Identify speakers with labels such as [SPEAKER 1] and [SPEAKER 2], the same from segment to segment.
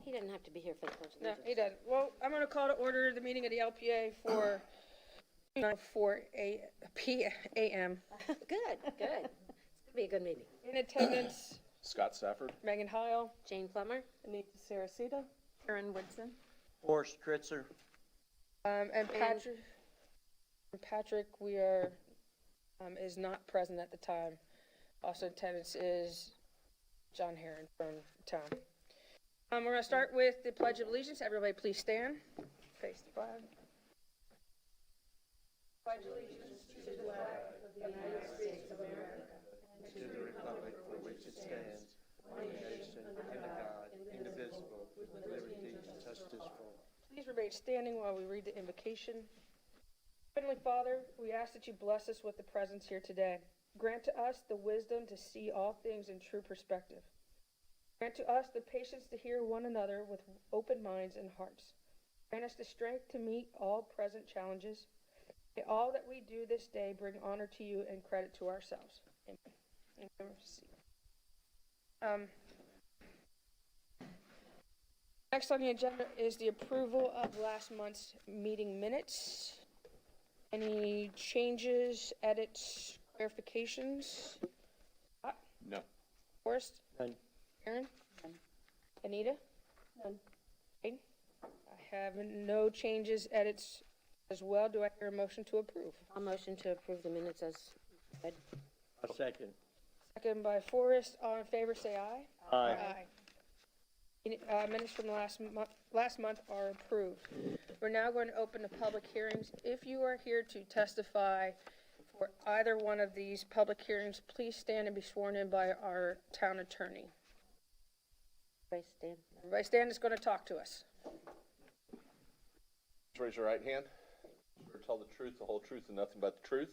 [SPEAKER 1] He didn't have to be here for the Pledge of
[SPEAKER 2] No,
[SPEAKER 1] Allegiance.
[SPEAKER 2] he doesn't. Well, I'm going to call to order the meeting of the LPA for 4 p.m.
[SPEAKER 1] Good, good. It's going to be a good meeting.
[SPEAKER 2] In attendance,
[SPEAKER 3] Scott Stafford.
[SPEAKER 2] Megan Heil,
[SPEAKER 1] Jane Plummer.
[SPEAKER 4] Anita Saracita. Karen Woodson.
[SPEAKER 5] Forrest Tritzer.
[SPEAKER 2] and Patrick, we are, is not present at the time. Also in attendance is John Heron from town. We're going to start with the Pledge of Allegiance. Everybody please stand. Face the flag. Pledge allegiance to the flag of the United States of America and to the republic for which it stands, one nation under God, indivisible, with liberty and justice for all. Please remain standing while we read the invocation. Heavenly Father, we ask that you bless us with the presence here today. Grant to us the wisdom to see all things in true perspective. Grant to us the patience to hear one another with open minds and hearts. Grant us the strength to meet all present challenges. May all that we do this day bring honor to you and credit to ourselves. Amen. Next on the agenda is the approval of last month's meeting minutes. Any changes, edits, clarifications?
[SPEAKER 3] No.
[SPEAKER 2] Forrest?
[SPEAKER 5] None.
[SPEAKER 2] Aaron?
[SPEAKER 4] None.
[SPEAKER 2] Anita?
[SPEAKER 4] None.
[SPEAKER 2] Jane? I have no changes, edits as well. Do I hear a motion to approve?
[SPEAKER 1] I'll motion to approve the minutes as read.
[SPEAKER 5] A second.
[SPEAKER 2] Second by Forrest. All in favor, say aye.
[SPEAKER 5] Aye.
[SPEAKER 2] Minutes from last month are approved. We're now going to open the public hearings. If you are here to testify for either one of these public hearings, please stand and be sworn in by our town attorney.
[SPEAKER 1] Everybody stand.
[SPEAKER 2] Everybody stand is going to talk to us.
[SPEAKER 3] Just raise your right hand. Swear to tell the truth, the whole truth, and nothing but the truth.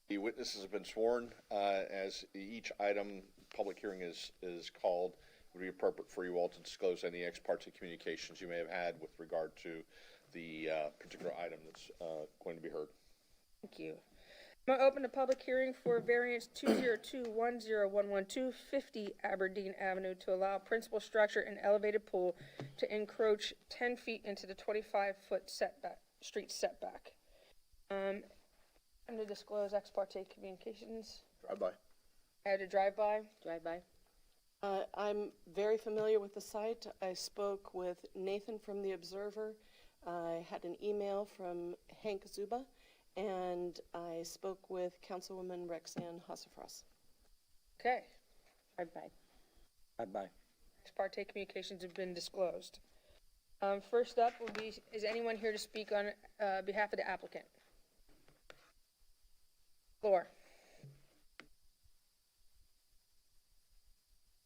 [SPEAKER 3] The witnesses have been sworn. As each item public hearing is called, it would be appropriate for you all to disclose any ex parte communications you may have had with regard to the particular item that's going to be heard.
[SPEAKER 2] Thank you. I'm going to open the public hearing for variance 202-10112, 50 Aberdeen Avenue to allow principal structure and elevated pool to encroach 10 feet into the 25-foot setback, street setback. I'm to disclose ex parte communications.
[SPEAKER 3] Drive by.
[SPEAKER 2] I had to drive by.
[SPEAKER 1] Drive-by.
[SPEAKER 4] I'm very familiar with the site. I spoke with Nathan from the Observer. I had an email from Hank Zuba, and I spoke with Councilwoman Rexanne Hossafras.
[SPEAKER 2] Okay.
[SPEAKER 1] Drive-by.
[SPEAKER 5] Bye-bye.
[SPEAKER 2] Ex parte communications have been disclosed. First up will be, is anyone here to speak on behalf of the applicant? Floor.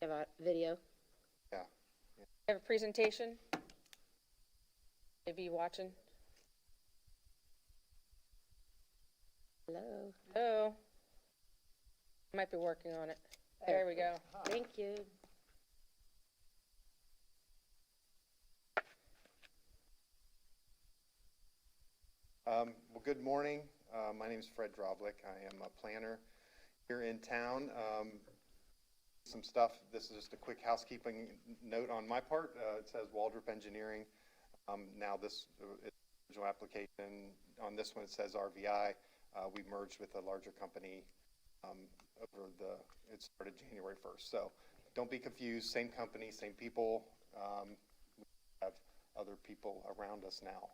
[SPEAKER 1] You have a video.
[SPEAKER 3] Yeah.
[SPEAKER 2] Have a presentation? Maybe watching.
[SPEAKER 1] Hello.
[SPEAKER 2] Hello. Might be working on it. There we go.
[SPEAKER 1] Thank you.
[SPEAKER 6] Well, good morning. My name is Fred Droblik. I am a planner here in town. Some stuff, this is just a quick housekeeping note on my part. It says Waldrop Engineering. Now this original application, on this one it says RVI. We merged with a larger company it started January 1st. So don't be confused, same company, same people. We have other people around us now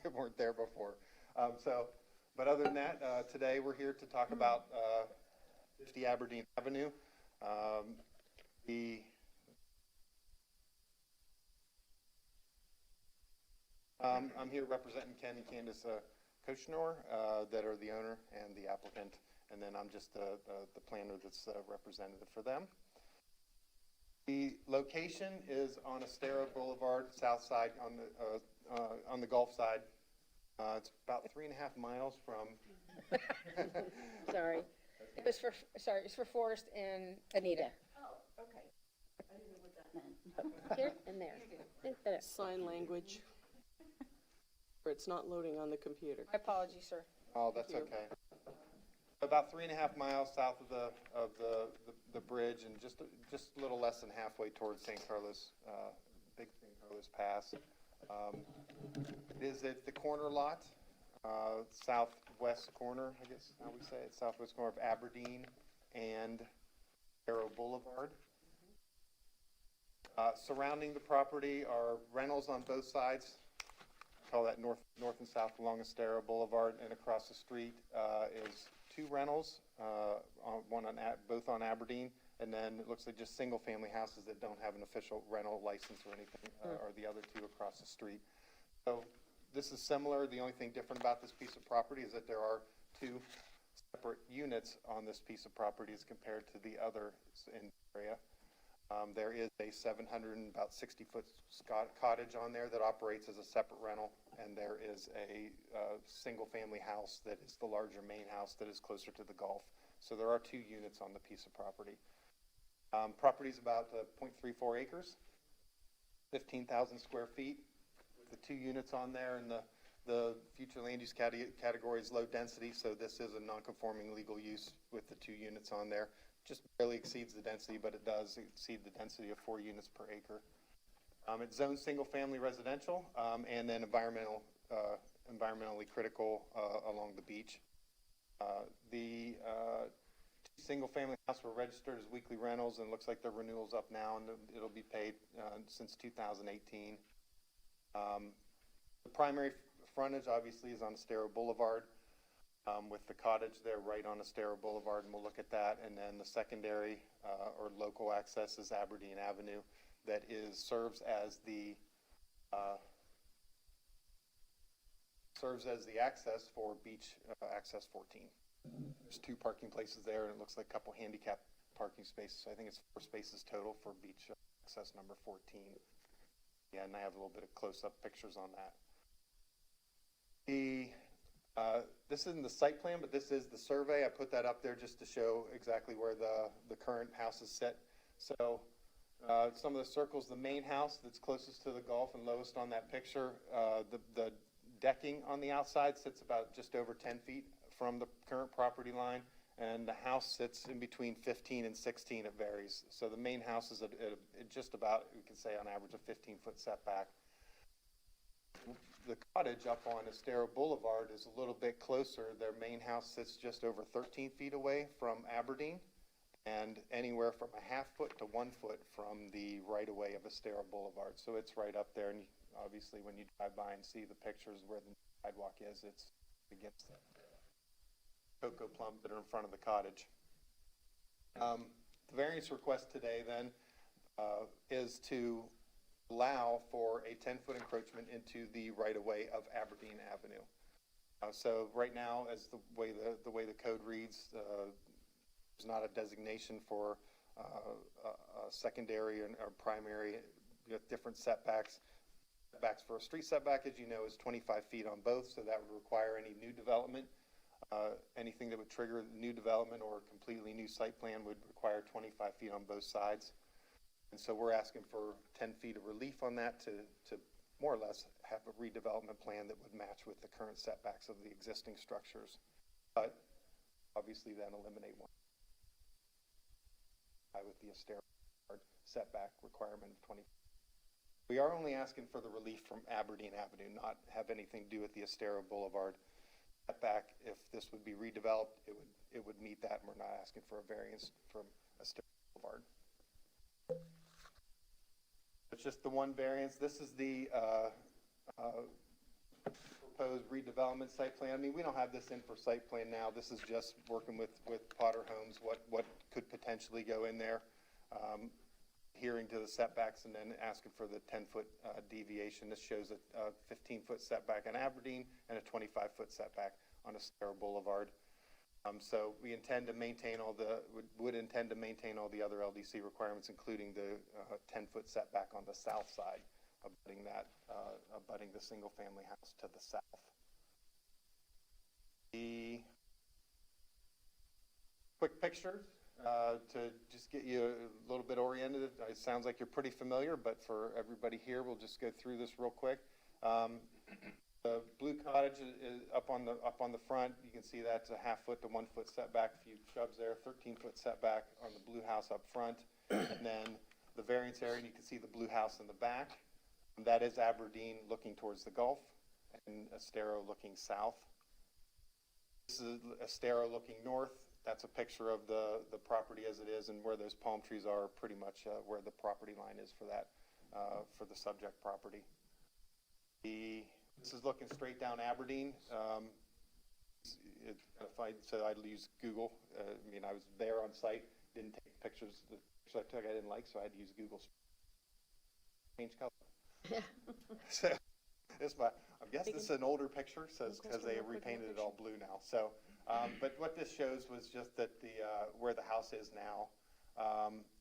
[SPEAKER 6] that weren't there before. But other than that, today we're here to talk about 50 Aberdeen Avenue. I'm here representing Ken and Candace Kochnor, that are the owner and the applicant, and then I'm just the planner that's representative for them. The location is on Estero Boulevard, south side on the Gulf side. It's about 3.5 miles from.
[SPEAKER 1] Sorry.
[SPEAKER 2] It's for Forrest and Anita.
[SPEAKER 4] Oh, okay. I didn't know what that meant.
[SPEAKER 1] Here and there.
[SPEAKER 4] Sign language. Or it's not loading on the computer.
[SPEAKER 2] My apologies, sir.
[SPEAKER 6] Oh, that's okay. About 3.5 miles south of the bridge, and just a little less than halfway towards St. Carlos big thing was passed. It is at the corner lot, southwest corner, I guess how we say it, southwest corner of Aberdeen and Arrow Boulevard. Surrounding the property are rentals on both sides. Call that north and south along Estero Boulevard, and across the street is two rentals, both on Aberdeen, and then it looks like just single-family houses that don't have an official rental license or anything, are the other two across the street. So this is similar. The only thing different about this piece of property is that there are two separate units on this piece of property as compared to the other in the area. There is a 760-foot cottage on there that operates as a separate rental, and there is a single-family house that is the larger main house that is closer to the Gulf. So there are two units on the piece of property. Property is about 0.34 acres, 15,000 square feet. The two units on there, and the future land use category is low density, so this is a non-conforming legal use with the two units on there. Just barely exceeds the density, but it does exceed the density of 4 units per acre. It's zoned single-family residential, and then environmentally critical along the beach. The single-family house were registered as weekly rentals, and it looks like the renewal's up now, and it'll be paid since 2018. The primary frontage obviously is on Estero Boulevard, with the cottage there right on Estero Boulevard, and we'll look at that. And then the secondary or local access is Aberdeen Avenue, that serves as the access for Beach Access 14. There's 2 parking places there, and it looks like a couple handicap parking spaces. So I think it's 4 spaces total for Beach Access number 14. Yeah, and I have a little bit of close-up pictures on that. This isn't the site plan, but this is the survey. I put that up there just to show exactly where the current house is set. So some of the circles, the main house that's closest to the Gulf and lowest on that picture, the decking on the outside sits about just over 10 feet from the current property line, and the house sits in between 15 and 16. It varies. So the main house is at just about, we can say on average, a 15-foot setback. The cottage up on Estero Boulevard is a little bit closer. Their main house sits just over 13 feet away from Aberdeen, and anywhere from a half foot to 1 foot from the right-of-way of Estero Boulevard. So it's right up there, and obviously when you drive by and see the pictures where the sidewalk is, it's against the cocoa plums that are in front of the cottage. The variance request today then is to allow for a 10-foot encroachment into the right-of-way of Aberdeen Avenue. So right now, as the way the code reads, there's not a designation for a secondary or primary, different setbacks. Setbacks for a street setback, as you know, is 25 feet on both, so that would require any new development. Anything that would trigger new development or a completely new site plan would require 25 feet on both sides. And so we're asking for 10 feet of relief on that to more or less have a redevelopment plan that would match with the current setbacks of the existing structures, but obviously then eliminate one with the Estero setback requirement of 20. We are only asking for the relief from Aberdeen Avenue, not have anything to do with the Estero Boulevard setback. If this would be redeveloped, it would meet that, and we're not asking for a variance from Estero Boulevard. It's just the one variance. This is the proposed redevelopment site plan. I mean, we don't have this in for site plan now. This is just working with Potter Homes, what could potentially go in there, adhering to the setbacks, and then asking for the 10-foot deviation. This shows a 15-foot setback on Aberdeen and a 25-foot setback on Estero Boulevard. So we intend to maintain would intend to maintain all the other LDC requirements, including the 10-foot setback on the south side, abutting the single-family house to the south. The quick picture to just get you a little bit oriented. It sounds like you're pretty familiar, but for everybody here, we'll just go through this real quick. The blue cottage is up on the front. You can see that's a half foot to 1 foot setback. A few shrubs there. 13-foot setback on the blue house up front, and then the variance area. You can see the blue house in the back. That is Aberdeen looking towards the Gulf and Estero looking south. This is Estero looking north. That's a picture of the property as it is, and where those palm trees are pretty much where the property line is for that, for the subject property. This is looking straight down Aberdeen. If I said I'd use Google, I mean, I was there on site, didn't take pictures. The pictures I took I didn't like, so I had to use Google. Change color. So I guess this is an older picture, because they repainted it all blue now. So, but what this shows was just that where the house is now,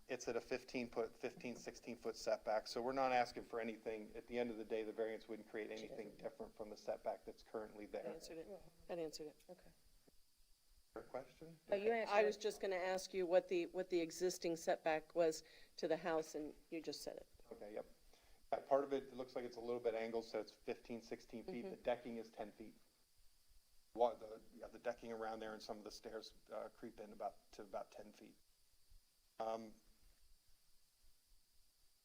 [SPEAKER 6] it's at a 16 foot setback. So we're not asking for anything. At the end of the day, the variance wouldn't create anything different from the setback that's currently there.
[SPEAKER 4] That answered it.
[SPEAKER 1] Okay.
[SPEAKER 6] Your question?
[SPEAKER 1] Oh, you answered
[SPEAKER 4] I
[SPEAKER 1] it.
[SPEAKER 4] was just going to ask you what the existing setback was to the house, and you just said it.
[SPEAKER 6] Okay, yep. Part of it looks like it's a little bit angled, so it's 15, 16 feet. The decking is 10 feet. The decking around there and some of the stairs creep in to about 10 feet.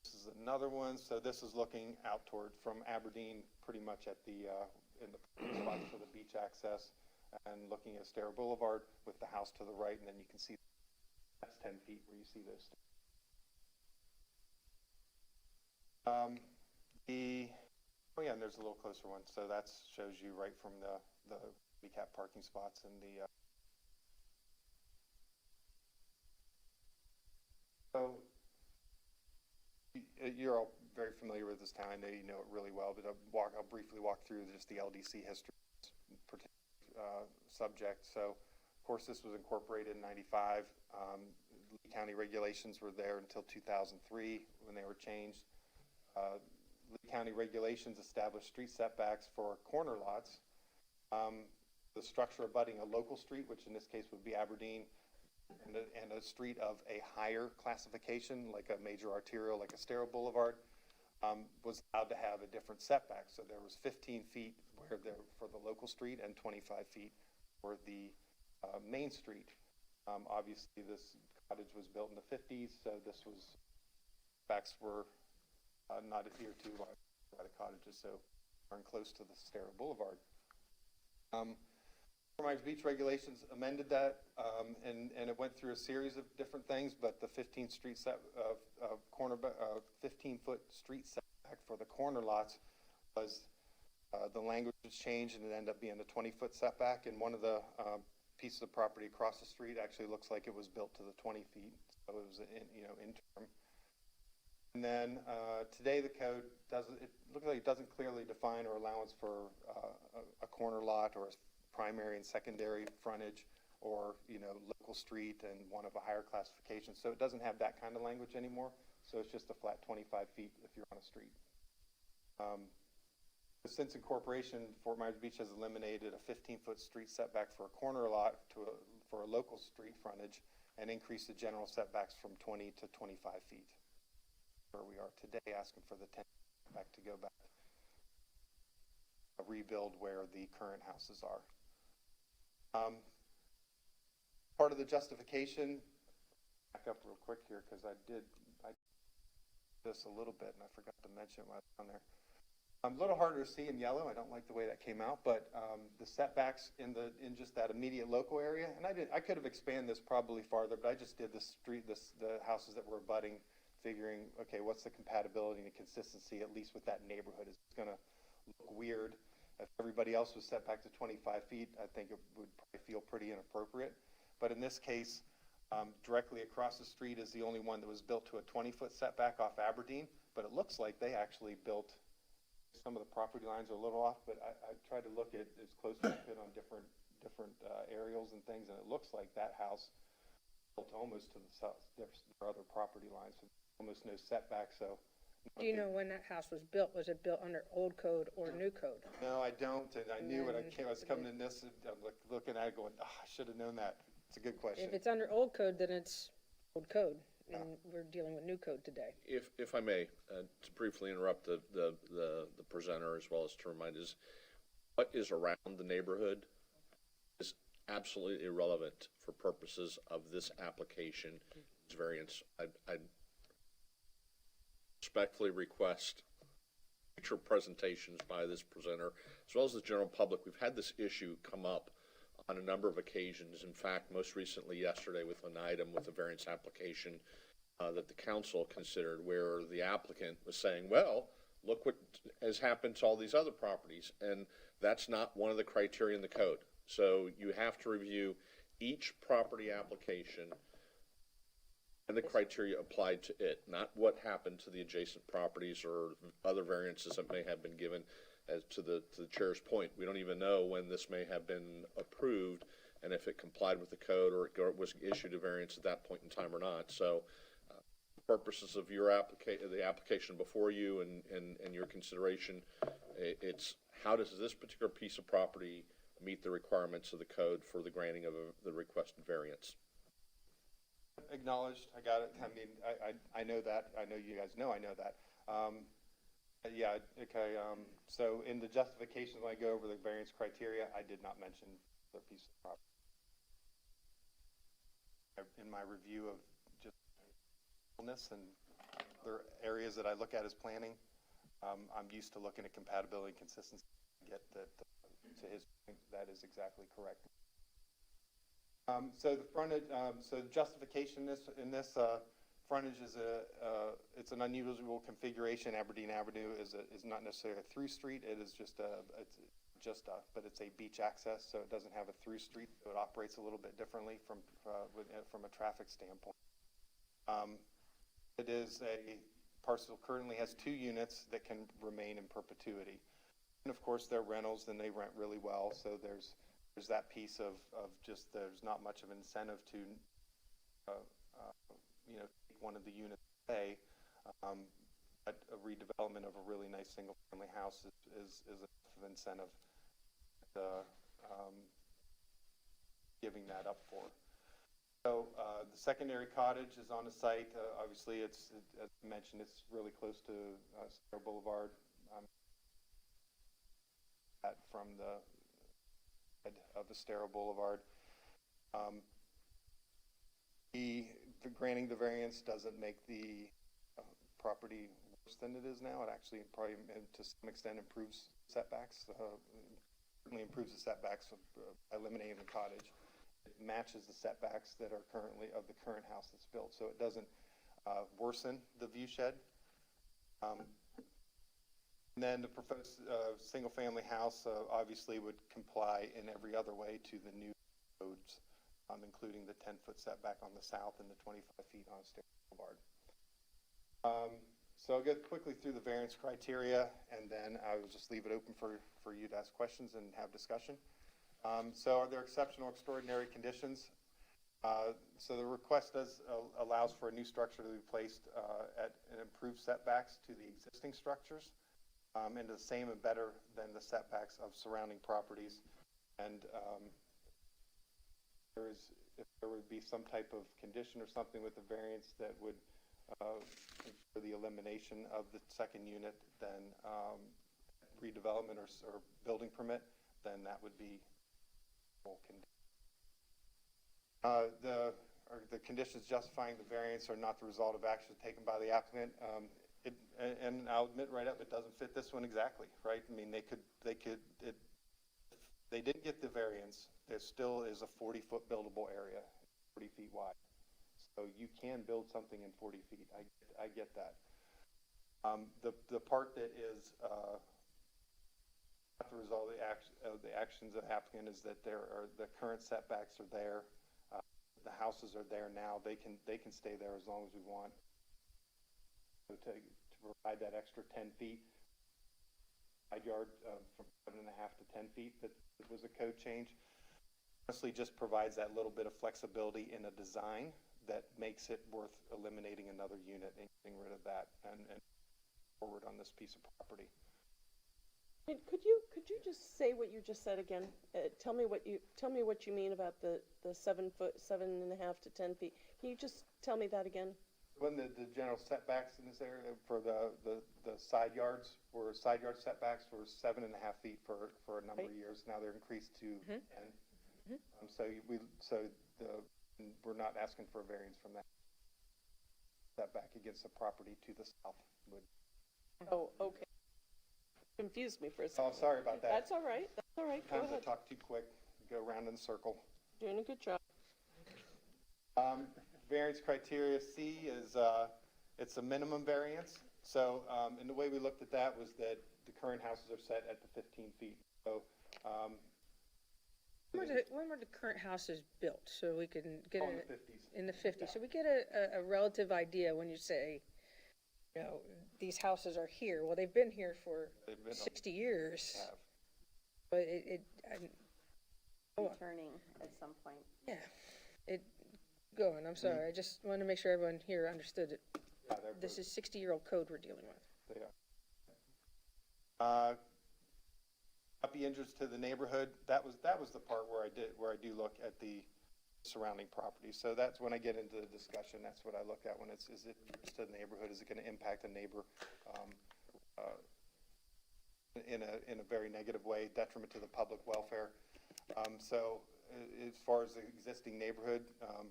[SPEAKER 6] This is another one. So this is looking out from Aberdeen, pretty much at in the spot for the beach access, and looking at Estero Boulevard with the house to the right, and then you can see that's 10 feet where you see those stairs. And there's a little closer one. So that shows you right from the handicap parking spots and the. So you're all very familiar with this town. I know you know it really well, but I'll briefly walk through just the Ldc history subject. So, of course, this was incorporated in '95. Lee County regulations were there until 2003 when they were changed. Lee County regulations established street setbacks for corner lots. The structure abutting a local street, which in this case would be Aberdeen, and a street of a higher classification, like a major arterial, like Estero Boulevard, was allowed to have a different setback. So there was 15 feet for the local street and 25 feet for the main street. Obviously, this cottage was built in the 50s, so setbacks were not adhered to by the cottages, so are close to the Estero Boulevard. Myers Beach regulations amended that, and it went through a series of different things, but the 15 foot street setback for the corner lots was the language was changed, and it ended up being a 20-foot setback. And one of the pieces of property across the street actually looks like it was built to the 20 feet, so it was interim. And then today the code looks like it doesn't clearly define or allowance for a corner lot or a primary and secondary frontage, or local street and one of a higher classification. So it doesn't have that kind of language anymore. So it's just a flat 25 feet if you're on a street. Since incorporation, Fort Myers Beach has eliminated a 15-foot street setback for a corner lot for a local street frontage, and increased the general setbacks from 20 to 25 feet. Where we are today, asking for the 10 back to go back, rebuild where the current houses are. Part of the justification, back up real quick here, because I did this a little bit and I forgot to mention it while I was on there. A little harder to see in yellow. I don't like the way that came out, but the setbacks in just that immediate local area, and I could have expanded this probably farther, but I just did the houses that were abutting, figuring, okay, what's the compatibility and consistency, at least with that neighborhood? It's going to look weird. If everybody else was set back to 25 feet, I think it would probably feel pretty inappropriate. But in this case, directly across the street is the only one that was built to a 20-foot setback off Aberdeen, but it looks like they actually built, some of the property lines are a little off, but I tried to look at as close as I could on different aerials and things, and it looks like that house built almost to the south. Their other property lines, so almost no setback. So,
[SPEAKER 7] do you know when that house was built? Was it built under old code or new code?
[SPEAKER 6] No, I don't, and I knew when I was coming in this, I'm looking at it going, I should have known that. It's a good question.
[SPEAKER 7] If it's under old code, then it's old code, and we're dealing with new code today.
[SPEAKER 3] If I may, to briefly interrupt the presenter as well as to remind us, what is around the neighborhood is absolutely irrelevant for purposes of this application. This variance, I respectfully request future presentations by this presenter, as well as the general public, we've had this issue come up on a number of occasions. In fact, most recently yesterday with an item with a variance application that the council considered, where the applicant was saying, well, look what has happened to all these other properties, and that's not one of the criteria in the code. So you have to review each property application and the criteria applied to it, not what happened to the adjacent properties or other variances that may have been given. As to the chair's point, we don't even know when this may have been approved and if it complied with the code or it was issued a variance at that point in time or not. So purposes of your the application before you and your consideration, it's how does this particular piece of property meet the requirements of the code for the granting of the requested variance?
[SPEAKER 6] Acknowledged, I got it. I mean, I know that. I know you guys know I know that. Yeah, okay. So in the justifications, when I go over the variance criteria, I did not mention the piece of property. In my review of just and other areas that I look at as planning, I'm used to looking at compatibility and consistency. Get that to his point, that is exactly correct. So the frontage, so the justification in this frontage is it's an unusual configuration. Aberdeen Avenue is not necessarily a through street. It is just but it's a beach access, so it doesn't have a through street. So it operates a little bit differently from a traffic standpoint. It is a parcel currently has 2 units that can remain in perpetuity, and of course they're rentals and they rent really well. So there's that piece of just there's not much of an incentive to take one of the units away. But a redevelopment of a really nice single family house is enough of incentive giving that up for. So the secondary cottage is on the site. Obviously, as I mentioned, it's really close to Square Boulevard. From the head of Estero Boulevard. Granting the variance doesn't make the property worse than it is now. It actually probably, to some extent, improves setbacks. Certainly improves the setbacks by eliminating the cottage. It matches the setbacks that are currently of the current house that's built, so it doesn't worsen the view shed. And then the proposed single-family house obviously would comply in every other way to the new codes, including the 10-foot setback on the south and the 25 feet on Estero Boulevard. So I'll go quickly through the variance criteria, and then I will just leave it open for you to ask questions and have discussion. So are there exceptional or extraordinary conditions? So the request allows for a new structure to be placed at an improved setbacks to the existing structures, and the same and better than the setbacks of surrounding properties. And if there would be some type of condition or something with the variance that would for the elimination of the second unit, then redevelopment or building permit, then that would be full condition. The conditions justifying the variance are not the result of actions taken by the applicant. And I'll admit right up, it doesn't fit this one exactly, right? I mean, if they didn't get the variance, there still is a 40-foot buildable area, 40 feet wide. So you can build something in 40 feet. I get that. The part that is not the result of the actions of the applicant is that the current setbacks are there. The houses are there now. They can stay there as long as we want. So to provide that extra 10 feet, side yard from 7.5 to 10 feet, that was a code change. Honestly, just provides that little bit of flexibility in a design that makes it worth eliminating another unit and getting rid of that and forward on this piece of property.
[SPEAKER 4] And could you just say what you just said again? Tell me what you mean about the 7.5 to 10 feet. Can you just tell me that again?
[SPEAKER 6] When the general setbacks in this area for the side yards side yard setbacks were 7.5 feet for a number of years. Now they're increased to 10. We're not asking for a variance from that. Setback against the property to the south would.
[SPEAKER 4] Oh, okay. Confused me for a
[SPEAKER 6] Oh,
[SPEAKER 4] second.
[SPEAKER 6] sorry about that.
[SPEAKER 4] That's all right, go
[SPEAKER 6] Sometimes I
[SPEAKER 4] ahead.
[SPEAKER 6] talk too quick, go around in a circle.
[SPEAKER 4] Doing a good job.
[SPEAKER 6] Variance criteria C is, it's a minimum variance. So, and the way we looked at that was that the current houses are set at the 15 feet. So,
[SPEAKER 7] When were the current houses built, so we can get
[SPEAKER 6] on the
[SPEAKER 7] a,
[SPEAKER 6] 50s.
[SPEAKER 7] in the fifties, so we get a relative idea when you say, you know, these houses are here, well, they've been here for
[SPEAKER 6] They've been-
[SPEAKER 7] 60 years,
[SPEAKER 6] have.
[SPEAKER 7] but
[SPEAKER 1] Returning at some point.
[SPEAKER 7] yeah, go on, I'm sorry, I just wanted to make sure everyone here understood it.
[SPEAKER 6] Yeah, they're
[SPEAKER 7] This is 60-year-old code we're dealing with.
[SPEAKER 6] They are. Not be interest to the neighborhood. That was the part where I do look at the surrounding property. So that's when I get into the discussion. That's what I look at when is it interest to the neighborhood? Is it going to impact a neighbor in a very negative way, detriment to the public welfare? So as far as the existing neighborhood,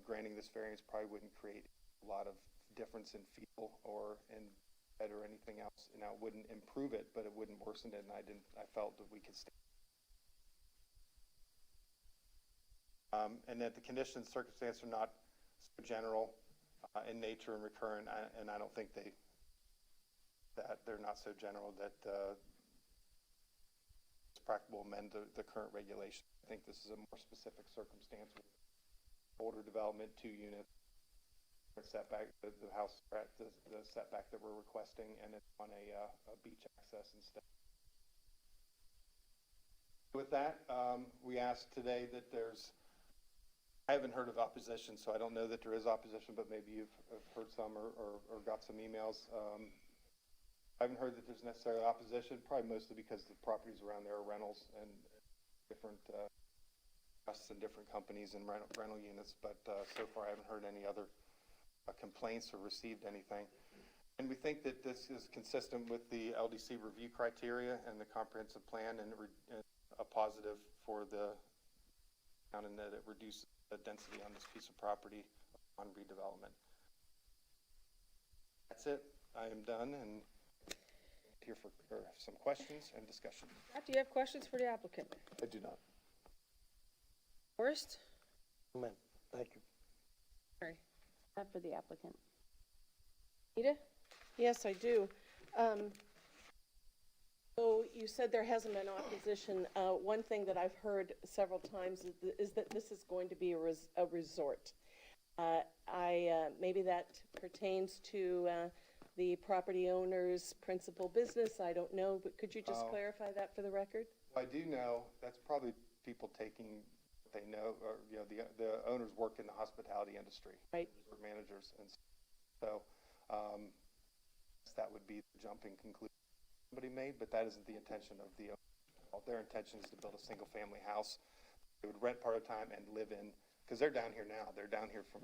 [SPEAKER 6] granting this variance probably wouldn't create a lot of difference in feel or in bed or anything else. You know, it wouldn't improve it, but it wouldn't worsen it, and I felt that we could stay. And that the conditions, circumstances are not so general in nature and recurrent, and I don't think that they're not so general that it's practical to amend the current regulation. I think this is a more specific circumstance with older development, 2 units, setback, the house, the setback that we're requesting, and it's on a beach access instead. With that, we asked today that I haven't heard of opposition, so I don't know that there is opposition, but maybe you've heard some or got some emails. I haven't heard that there's necessarily opposition, probably mostly because the properties around there are rentals and different trusts and different companies and rental units, but so far I haven't heard any other complaints or received anything. And we think that this is consistent with the LDC review criteria and the comprehensive plan and a positive for the town, and that it reduces the density on this piece of property on redevelopment. That's it. I am done and here for some questions and discussion.
[SPEAKER 7] Matt, do you have questions for the applicant?
[SPEAKER 5] I do not.
[SPEAKER 7] Forrest?
[SPEAKER 5] Amen. Thank you.
[SPEAKER 7] Mary?
[SPEAKER 1] Not for the applicant.
[SPEAKER 7] Nita?
[SPEAKER 4] Yes, I do. So you said there hasn't been opposition. One thing that I've heard several times is that this is going to be a resort. Maybe that pertains to the property owner's principal business. I don't know, but could you just clarify that for the record?
[SPEAKER 6] I do know that's probably people taking what they know, or the owners work in the hospitality industry,
[SPEAKER 4] Right.
[SPEAKER 6] resort managers, and so that would be the jumping conclusion somebody made, but that isn't the intention of the owner. Their intention is to build a single-family house. They would rent part of the time and live in, because they're down here now. They're down here from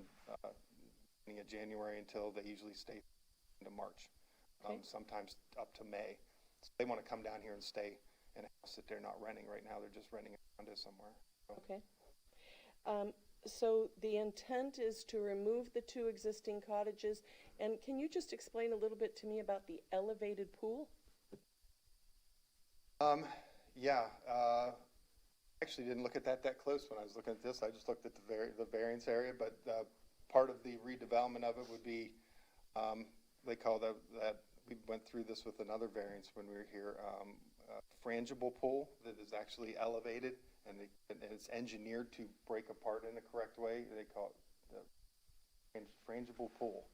[SPEAKER 6] beginning of January until they usually stay into March,
[SPEAKER 4] Okay.
[SPEAKER 6] sometimes up to May. So they want to come down here and stay in a house that they're not renting right now. They're just renting a condo somewhere. So,
[SPEAKER 4] Okay. So the intent is to remove the 2 existing cottages, and can you just explain a little bit to me about the elevated pool?
[SPEAKER 6] yeah, actually didn't look at that close when I was looking at this. I just looked at the variance area, but part of the redevelopment of it would be, they call that, we went through this with another variance when we were here, a frangible pool that is actually elevated, and it's engineered to break apart in the correct way. They call it the frangible pool.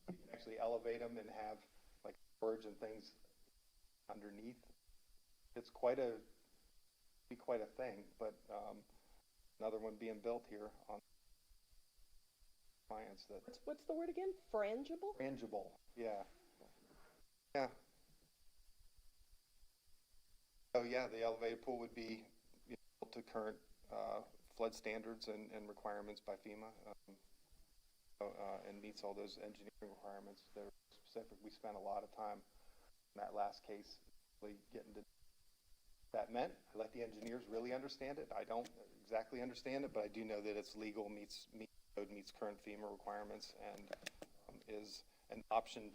[SPEAKER 6] You can actually elevate them and have like storage and things underneath. It's quite a thing, but another one being built here on clients that
[SPEAKER 4] What's the word again? Frangible?
[SPEAKER 6] frangible, yeah. So yeah, the elevated pool would be built to current flood standards and requirements by FEMA, and meets all those engineering requirements that are specific. We spent a lot of time in that last case really getting to that meant. I let the engineers really understand it. I don't exactly understand it, but I do know that it's legal, meets current FEMA requirements, and is an option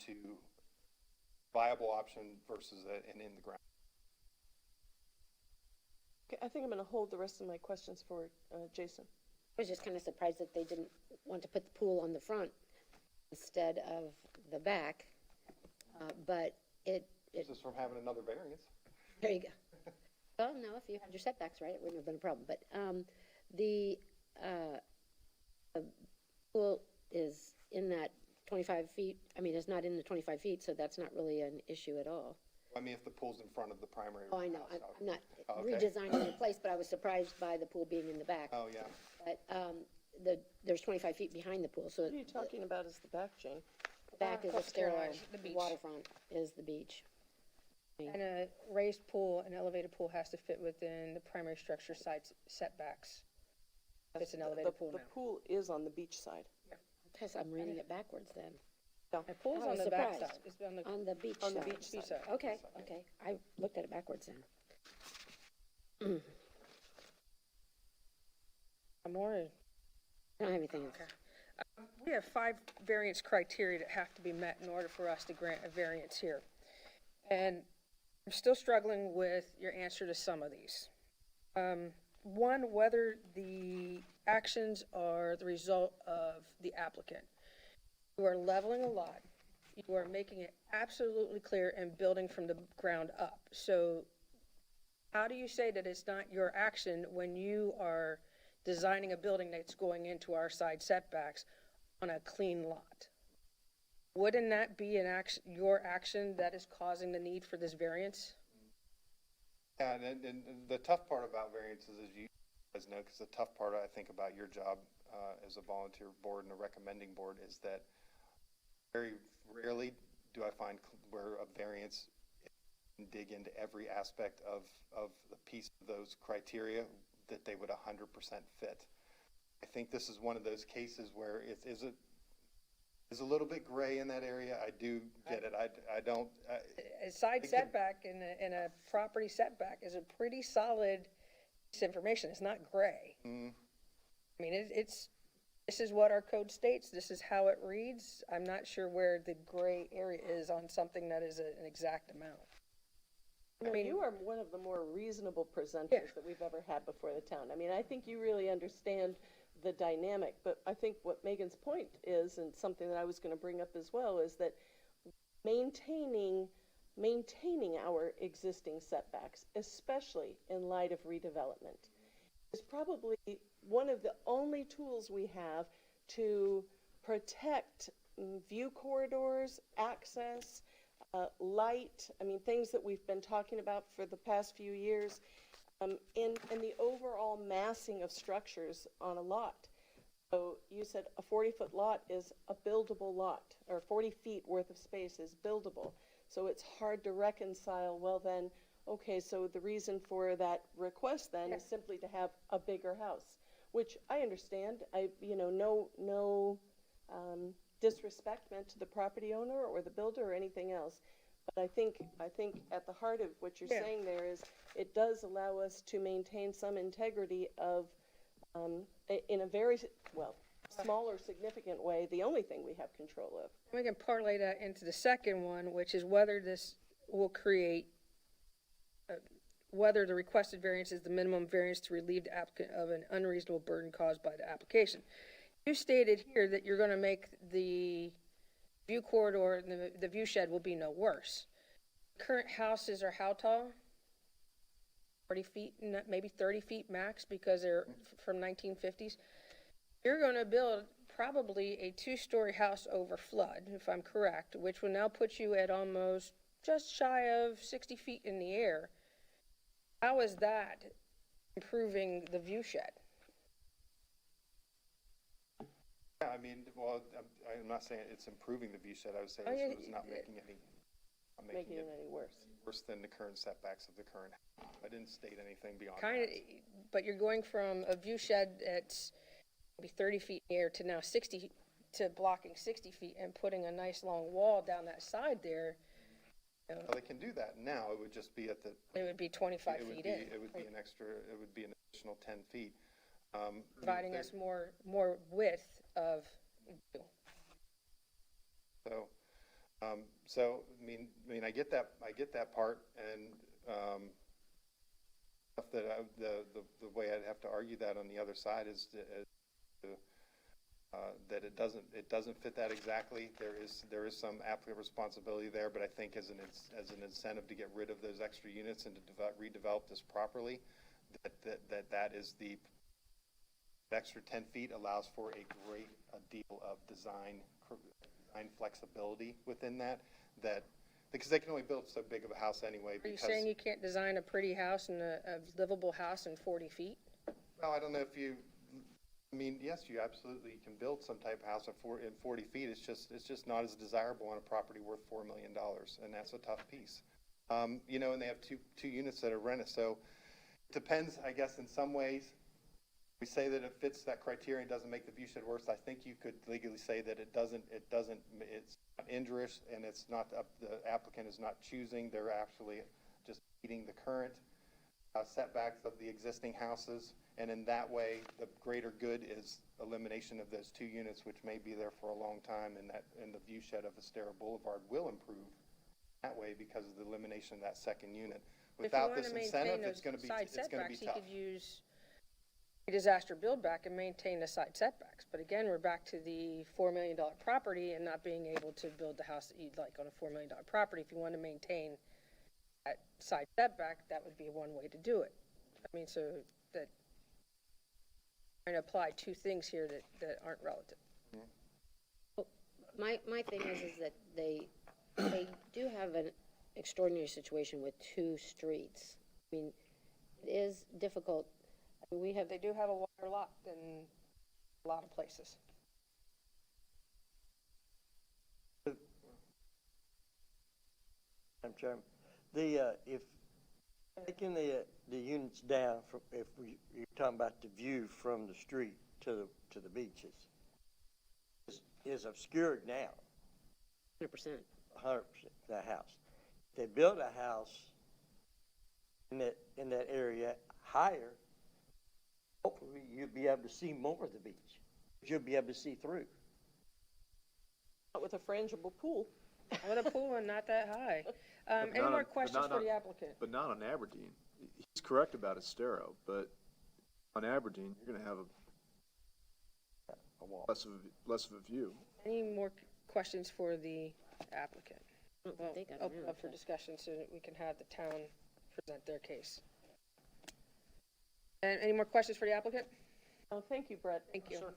[SPEAKER 6] viable option versus an in the ground.
[SPEAKER 4] Okay, I think I'm gonna hold the rest of my questions for, Jason.
[SPEAKER 8] I was just kind of surprised that they didn't want to put the pool on the front instead of the back. But
[SPEAKER 6] This is from having another variance.
[SPEAKER 8] there you go. Well, no, if you had your setbacks right, it wouldn't have been a problem. But the pool is in that 25 feet. I mean, it's not in the 25 feet, so that's not really an issue at all.
[SPEAKER 6] I mean, if the pool's in front of the primary.
[SPEAKER 8] Oh, I know.
[SPEAKER 6] house,
[SPEAKER 8] I'm not
[SPEAKER 6] Oh, okay.
[SPEAKER 8] redesigning the place, but I was surprised by the pool being in the back.
[SPEAKER 6] Oh, yeah.
[SPEAKER 8] But there's 25 feet behind the pool, so
[SPEAKER 4] What are you talking about as the back, Jane?
[SPEAKER 8] the back is a
[SPEAKER 7] Coast
[SPEAKER 8] sterile,
[SPEAKER 7] Carolina, the beach.
[SPEAKER 8] waterfront is the beach.
[SPEAKER 7] And a raised pool, an elevated pool has to fit within the primary structure side setbacks. It's an elevated pool
[SPEAKER 4] The
[SPEAKER 7] now.
[SPEAKER 4] pool is on the beach side.
[SPEAKER 8] Guess I'm reading it backwards then.
[SPEAKER 7] The pool's
[SPEAKER 8] I
[SPEAKER 7] on
[SPEAKER 8] was
[SPEAKER 7] the back
[SPEAKER 8] surprised.
[SPEAKER 7] side. It's on the,
[SPEAKER 8] On the beach
[SPEAKER 4] On the
[SPEAKER 8] side.
[SPEAKER 4] beach
[SPEAKER 7] beach side.
[SPEAKER 8] Okay, okay. I looked at it backwards then.
[SPEAKER 7] more.
[SPEAKER 8] I don't have anything else.
[SPEAKER 7] We have 5 variance criteria that have to be met in order for us to grant a variance here. And I'm still struggling with your answer to some of these. One, whether the actions are the result of the applicant. You are leveling a lot. You are making it absolutely clear and building from the ground up. So how do you say that it's not your action when you are designing a building that's going into our side setbacks on a clean lot? Wouldn't that be an action, your action that is causing the need for this variance?
[SPEAKER 6] Yeah, and the tough part about variances, as you guys know, because the tough part, I think, about your job as a volunteer board and a recommending board is that very rarely do I find where a variance can dig into every aspect of the piece of those criteria that they would 100% fit. I think this is one of those cases where it is a little bit gray in that area. I do get it. I don't.
[SPEAKER 7] A side setback in a property setback is a pretty solid piece of information. It's not gray. I mean, this is what our code states. This is how it reads. I'm not sure where the gray area is on something that is an exact amount.
[SPEAKER 4] I mean, you are one of the more reasonable presenters
[SPEAKER 7] Yeah.
[SPEAKER 4] that we've ever had before the town. I mean, I think you really understand the dynamic, but I think what Megan's point is, and something that I was going to bring up as well, is that maintaining our existing setbacks, especially in light of redevelopment, is probably one of the only tools we have to protect view corridors, access, light, I mean, things that we've been talking about for the past few years, and the overall massing of structures on a lot. So you said a 40-foot lot is a buildable lot, or 40 feet worth of space is buildable. So it's hard to reconcile, well then, okay, so the reason for that request then is simply to have a bigger house, which I understand. No disrespect meant to the property owner or the builder or anything else. But I think at the heart of what you're saying there is it does allow us to maintain some integrity of, in a very, small or significant way, the only thing we have control of.
[SPEAKER 7] We can parlay that into the second one, which is whether this will create, whether the requested variance is the minimum variance to relieve the applicant of an unreasonable burden caused by the application. You stated here that you're going to make the view corridor, the view shed will be no worse. Current houses are how tall? 40 feet, maybe 30 feet max, because they're from 1950s. You're going to build probably a 2-story house over flood, if I'm correct, which will now put you at almost just shy of 60 feet in the air. How is that improving the view shed?
[SPEAKER 6] Yeah, I mean, well, I'm not saying it's improving the view shed. I would say
[SPEAKER 7] Oh, yeah,
[SPEAKER 6] it was not making it
[SPEAKER 4] Making it any worse.
[SPEAKER 6] worse than the current setbacks of the current house. I didn't state anything beyond
[SPEAKER 7] Kind of,
[SPEAKER 6] that.
[SPEAKER 7] but you're going from a view shed that's maybe 30 feet in the air to now 60, to blocking 60 feet and putting a nice long wall down that side there.
[SPEAKER 6] Well, they can do that now. It would just be at the.
[SPEAKER 7] It would be 25
[SPEAKER 6] It would
[SPEAKER 7] feet
[SPEAKER 6] be,
[SPEAKER 7] in,
[SPEAKER 6] it would be an extra, it would be an additional 10 feet.
[SPEAKER 7] providing
[SPEAKER 6] there-
[SPEAKER 7] us more width of view.
[SPEAKER 6] So, I mean, I get that part, and, stuff that the way I'd have to argue that on the other side is that it doesn't fit that exactly. There is some applicant responsibility there, but I think as an incentive to get rid of those extra units and to redevelop this properly, that is the extra 10 feet allows for a great deal of design flexibility within that because they can only build so big of a house anyway.
[SPEAKER 7] Are you saying you can't design a pretty house and a livable house in 40 feet?
[SPEAKER 6] Well, I don't know if you. I mean, yes, you absolutely can build some type of house in 40 feet. It's just not as desirable on a property worth $4 million, and that's a tough piece. You know, and they have two units that are rented, so it depends, I guess, in some ways. We say that it fits that criteria and doesn't make the view shed worse. I think you could legally say that it doesn't. It's not injurious, and it's not the applicant is not choosing. They're actually just meeting the current setbacks of the existing houses. And in that way, the greater good is elimination of those two units, which may be there for a long time, and the view shed of Estera Boulevard will improve that way because of the elimination of that second unit. Without this incentive, it's going to be tough.
[SPEAKER 7] He could use a disaster build back and maintain the side setbacks. But again, we're back to the $4 million property and not being able to build the house that you'd like on a $4 million property. If you want to maintain that side setback, that would be one way to do it. I mean, so that trying to apply two things here that aren't relative.
[SPEAKER 8] My thing is that they do have an extraordinary situation with two streets. I mean, it is difficult. I mean,
[SPEAKER 7] They do have a water lot in a lot of places.
[SPEAKER 5] Madam Chairman, if taking the units down from, you're talking about the view from the street to the beaches, is obscured now,
[SPEAKER 8] 100%.
[SPEAKER 5] 100%, that house. If they build a house in that area higher, hopefully you'll be able to see more of the beach. You'll be able to see through.
[SPEAKER 4] Not with a frangible pool.
[SPEAKER 7] With a pool and not that high. Any
[SPEAKER 9] not
[SPEAKER 7] more
[SPEAKER 9] on- but
[SPEAKER 7] questions
[SPEAKER 9] not
[SPEAKER 7] for
[SPEAKER 9] on-
[SPEAKER 7] the applicant?
[SPEAKER 9] But not on Aberdeen. He's correct about Estero, but on Aberdeen, you're gonna have less of a view.
[SPEAKER 7] Any more questions for the applicant?
[SPEAKER 8] I don't
[SPEAKER 7] Well,
[SPEAKER 8] think I
[SPEAKER 7] open
[SPEAKER 8] know,
[SPEAKER 7] up for
[SPEAKER 8] so.
[SPEAKER 7] discussion so that we can have the town present their case. And any more questions for the applicant?
[SPEAKER 4] Oh, thank you, Brett.
[SPEAKER 7] Thank you.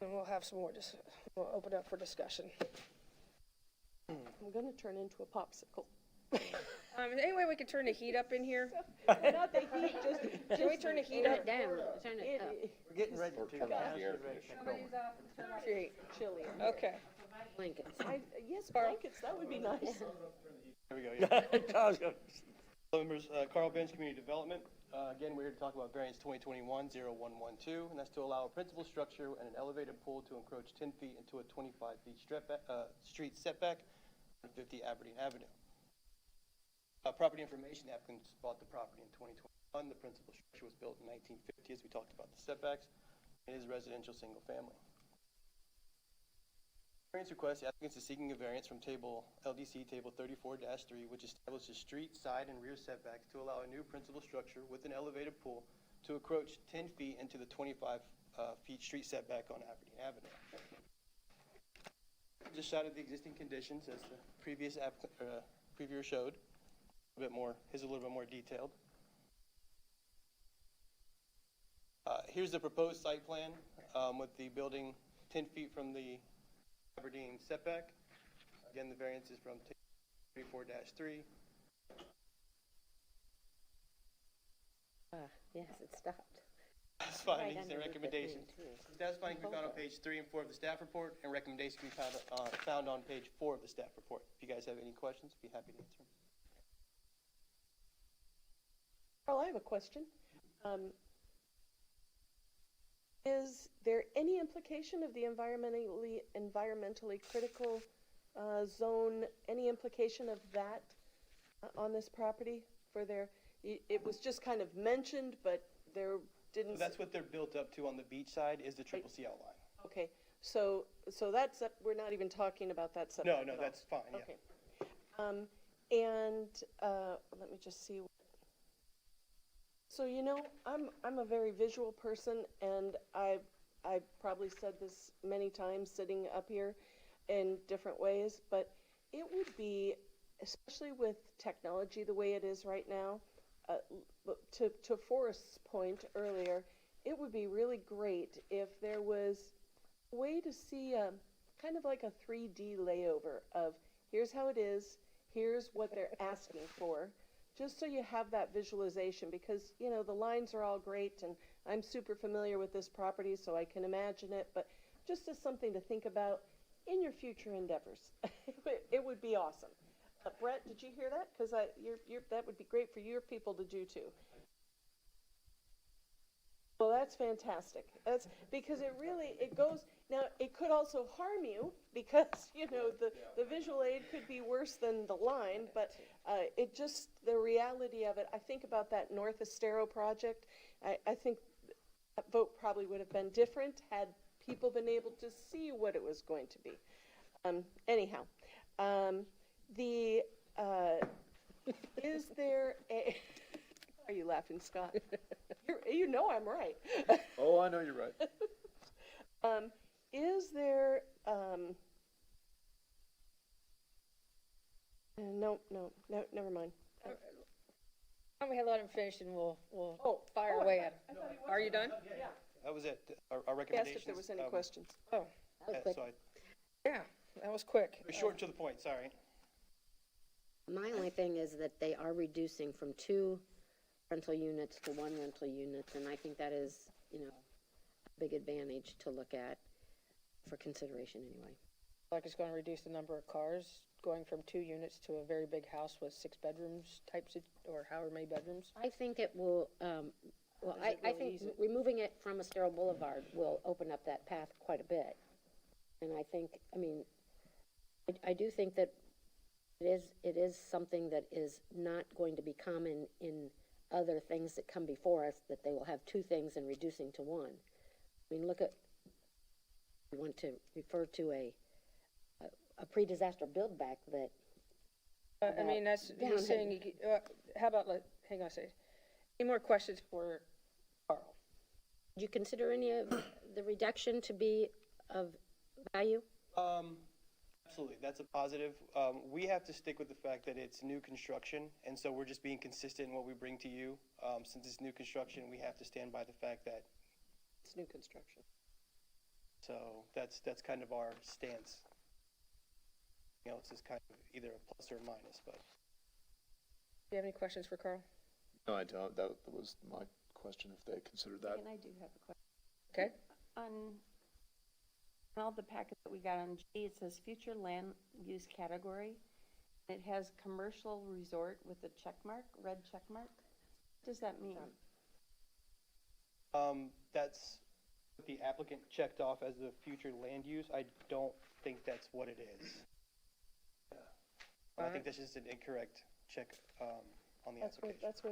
[SPEAKER 7] And we'll have some more, we'll open up for discussion.
[SPEAKER 4] I'm going to turn into a popsicle.
[SPEAKER 7] Any way we can turn the heat up in here?
[SPEAKER 4] Not the heat, just.
[SPEAKER 7] Can we turn the heat
[SPEAKER 8] Turn
[SPEAKER 7] up?
[SPEAKER 8] it down, turn it up.
[SPEAKER 5] We're getting ready to.
[SPEAKER 3] Turn off the air conditioner.
[SPEAKER 7] Heat.
[SPEAKER 4] Chilly.
[SPEAKER 7] Okay.
[SPEAKER 8] Blankets.
[SPEAKER 4] Yes, blankets, that would be nice.
[SPEAKER 10] There we go, yeah.
[SPEAKER 5] Carl's gonna-
[SPEAKER 10] Hello, members, Carl Bench, Community Development. Again, we're here to talk about variance 2021-0112, and that's to allow a principal structure and an elevated pool to encroach 10 feet into a 25 feet street setback on 50 Aberdeen Avenue. Property information, applicants bought the property in 2021. The principal structure was built in 1950, as we talked about the setbacks. It is residential single family. Variance request, the applicant is seeking a variance from LDC Table 34-3, which establishes street, side, and rear setbacks to allow a new principal structure with an elevated pool to encroach 10 feet into the 25 feet street setback on Aberdeen Avenue. Just shot at the existing conditions as the previous previewer showed. His a little bit more detailed. Here's the proposed site plan with the building 10 feet from the Aberdeen setback. Again, the variance is from 34-3.
[SPEAKER 8] Yes, it stopped.
[SPEAKER 10] Staff's findings
[SPEAKER 8] Right
[SPEAKER 10] and
[SPEAKER 8] under the
[SPEAKER 10] recommendations.
[SPEAKER 8] thing, too.
[SPEAKER 10] Staff's findings can be found on page 3 and 4 of the staff report, and recommendations can be found on page 4 of the staff report. If you guys have any questions, I'd be happy to answer them.
[SPEAKER 4] Carl, I have a question. Is there any implication of the environmentally critical zone, any implication of that on this property for it was just kind of mentioned, but there didn't.
[SPEAKER 10] So that's what they're built up to on the beach side is the triple CL line.
[SPEAKER 4] Okay, so that's, we're not even talking about that subject
[SPEAKER 10] No,
[SPEAKER 4] at all.
[SPEAKER 10] that's fine, yeah.
[SPEAKER 4] Okay. And, let me just see. So, you know, I'm a very visual person, and I've probably said this many times sitting up here in different ways, but it would be, especially with technology the way it is right now, to Forrest's point earlier, it would be really great if there was a way to see kind of like a 3D layover of here's how it is, here's what they're asking for, just so you have that visualization, because, you know, the lines are all great, and I'm super familiar with this property, so I can imagine it, but just as something to think about in your future endeavors. It would be awesome. Brett, did you hear that? Because that would be great for your people to do too. Well, that's fantastic. That's because it goes, now it could also harm you because, you know, the visual aid could be worse than the line, but the reality of it, I think about that North Estero project. I think that vote probably would have been different had people been able to see what it was going to be. Anyhow, is there a, are you laughing, Scott? You know I'm right.
[SPEAKER 9] Oh, I know you're right.
[SPEAKER 4] Is there, no, never mind.
[SPEAKER 7] Why don't we let him finish and we'll
[SPEAKER 4] Oh,
[SPEAKER 7] fire
[SPEAKER 4] oh,
[SPEAKER 7] away at him. Are you done?
[SPEAKER 4] Yeah.
[SPEAKER 10] That was it. Our
[SPEAKER 4] Asked
[SPEAKER 10] recommendations.
[SPEAKER 4] if there was any
[SPEAKER 10] um,
[SPEAKER 4] questions.
[SPEAKER 7] Oh,
[SPEAKER 8] That was
[SPEAKER 10] yeah,
[SPEAKER 8] quick.
[SPEAKER 10] so
[SPEAKER 7] yeah, that was quick.
[SPEAKER 10] short and to the point, sorry.
[SPEAKER 8] My only thing is that they are reducing from 2 rental units to 1 rental unit, and I think that is, you know, a big advantage to look at for consideration anyway.
[SPEAKER 7] Like it's going to reduce the number of cars going from 2 units to a very big house with 6 bedrooms types, or however many bedrooms.
[SPEAKER 8] I think it will, well,
[SPEAKER 4] Does it
[SPEAKER 8] I
[SPEAKER 4] really
[SPEAKER 8] think
[SPEAKER 4] ease it?
[SPEAKER 8] removing it from Estero Boulevard will open up that path quite a bit. And I think, I mean, I do think that it is something that is not going to be common in other things that come before us, that they will have 2 things and reducing to 1. I mean, look at, we want to refer to a pre-disaster build back that.
[SPEAKER 7] I mean, that's,
[SPEAKER 8] down
[SPEAKER 7] he's saying, how about, hang on a second. Any more questions for Carl?
[SPEAKER 8] Did you consider any of the reduction to be of value?
[SPEAKER 10] Absolutely, that's a positive. We have to stick with the fact that it's new construction, and so we're just being consistent in what we bring to you. Since it's new construction, we have to stand by the fact that,
[SPEAKER 4] It's new construction.
[SPEAKER 10] so that's kind of our stance. You know, it's just kind of either a plus or a minus, but.
[SPEAKER 7] Do you have any questions for Carl?
[SPEAKER 9] No, I don't. That was my question, if they considered that.
[SPEAKER 1] And I do have a question.
[SPEAKER 7] Okay.
[SPEAKER 1] On all the packet that we got on G, it says future land use category. It has commercial resort with a check mark, red check mark. What does that mean?
[SPEAKER 10] That's what the applicant checked off as the future land use. I don't think that's what it is. I think that's just an incorrect check on the application.
[SPEAKER 4] That's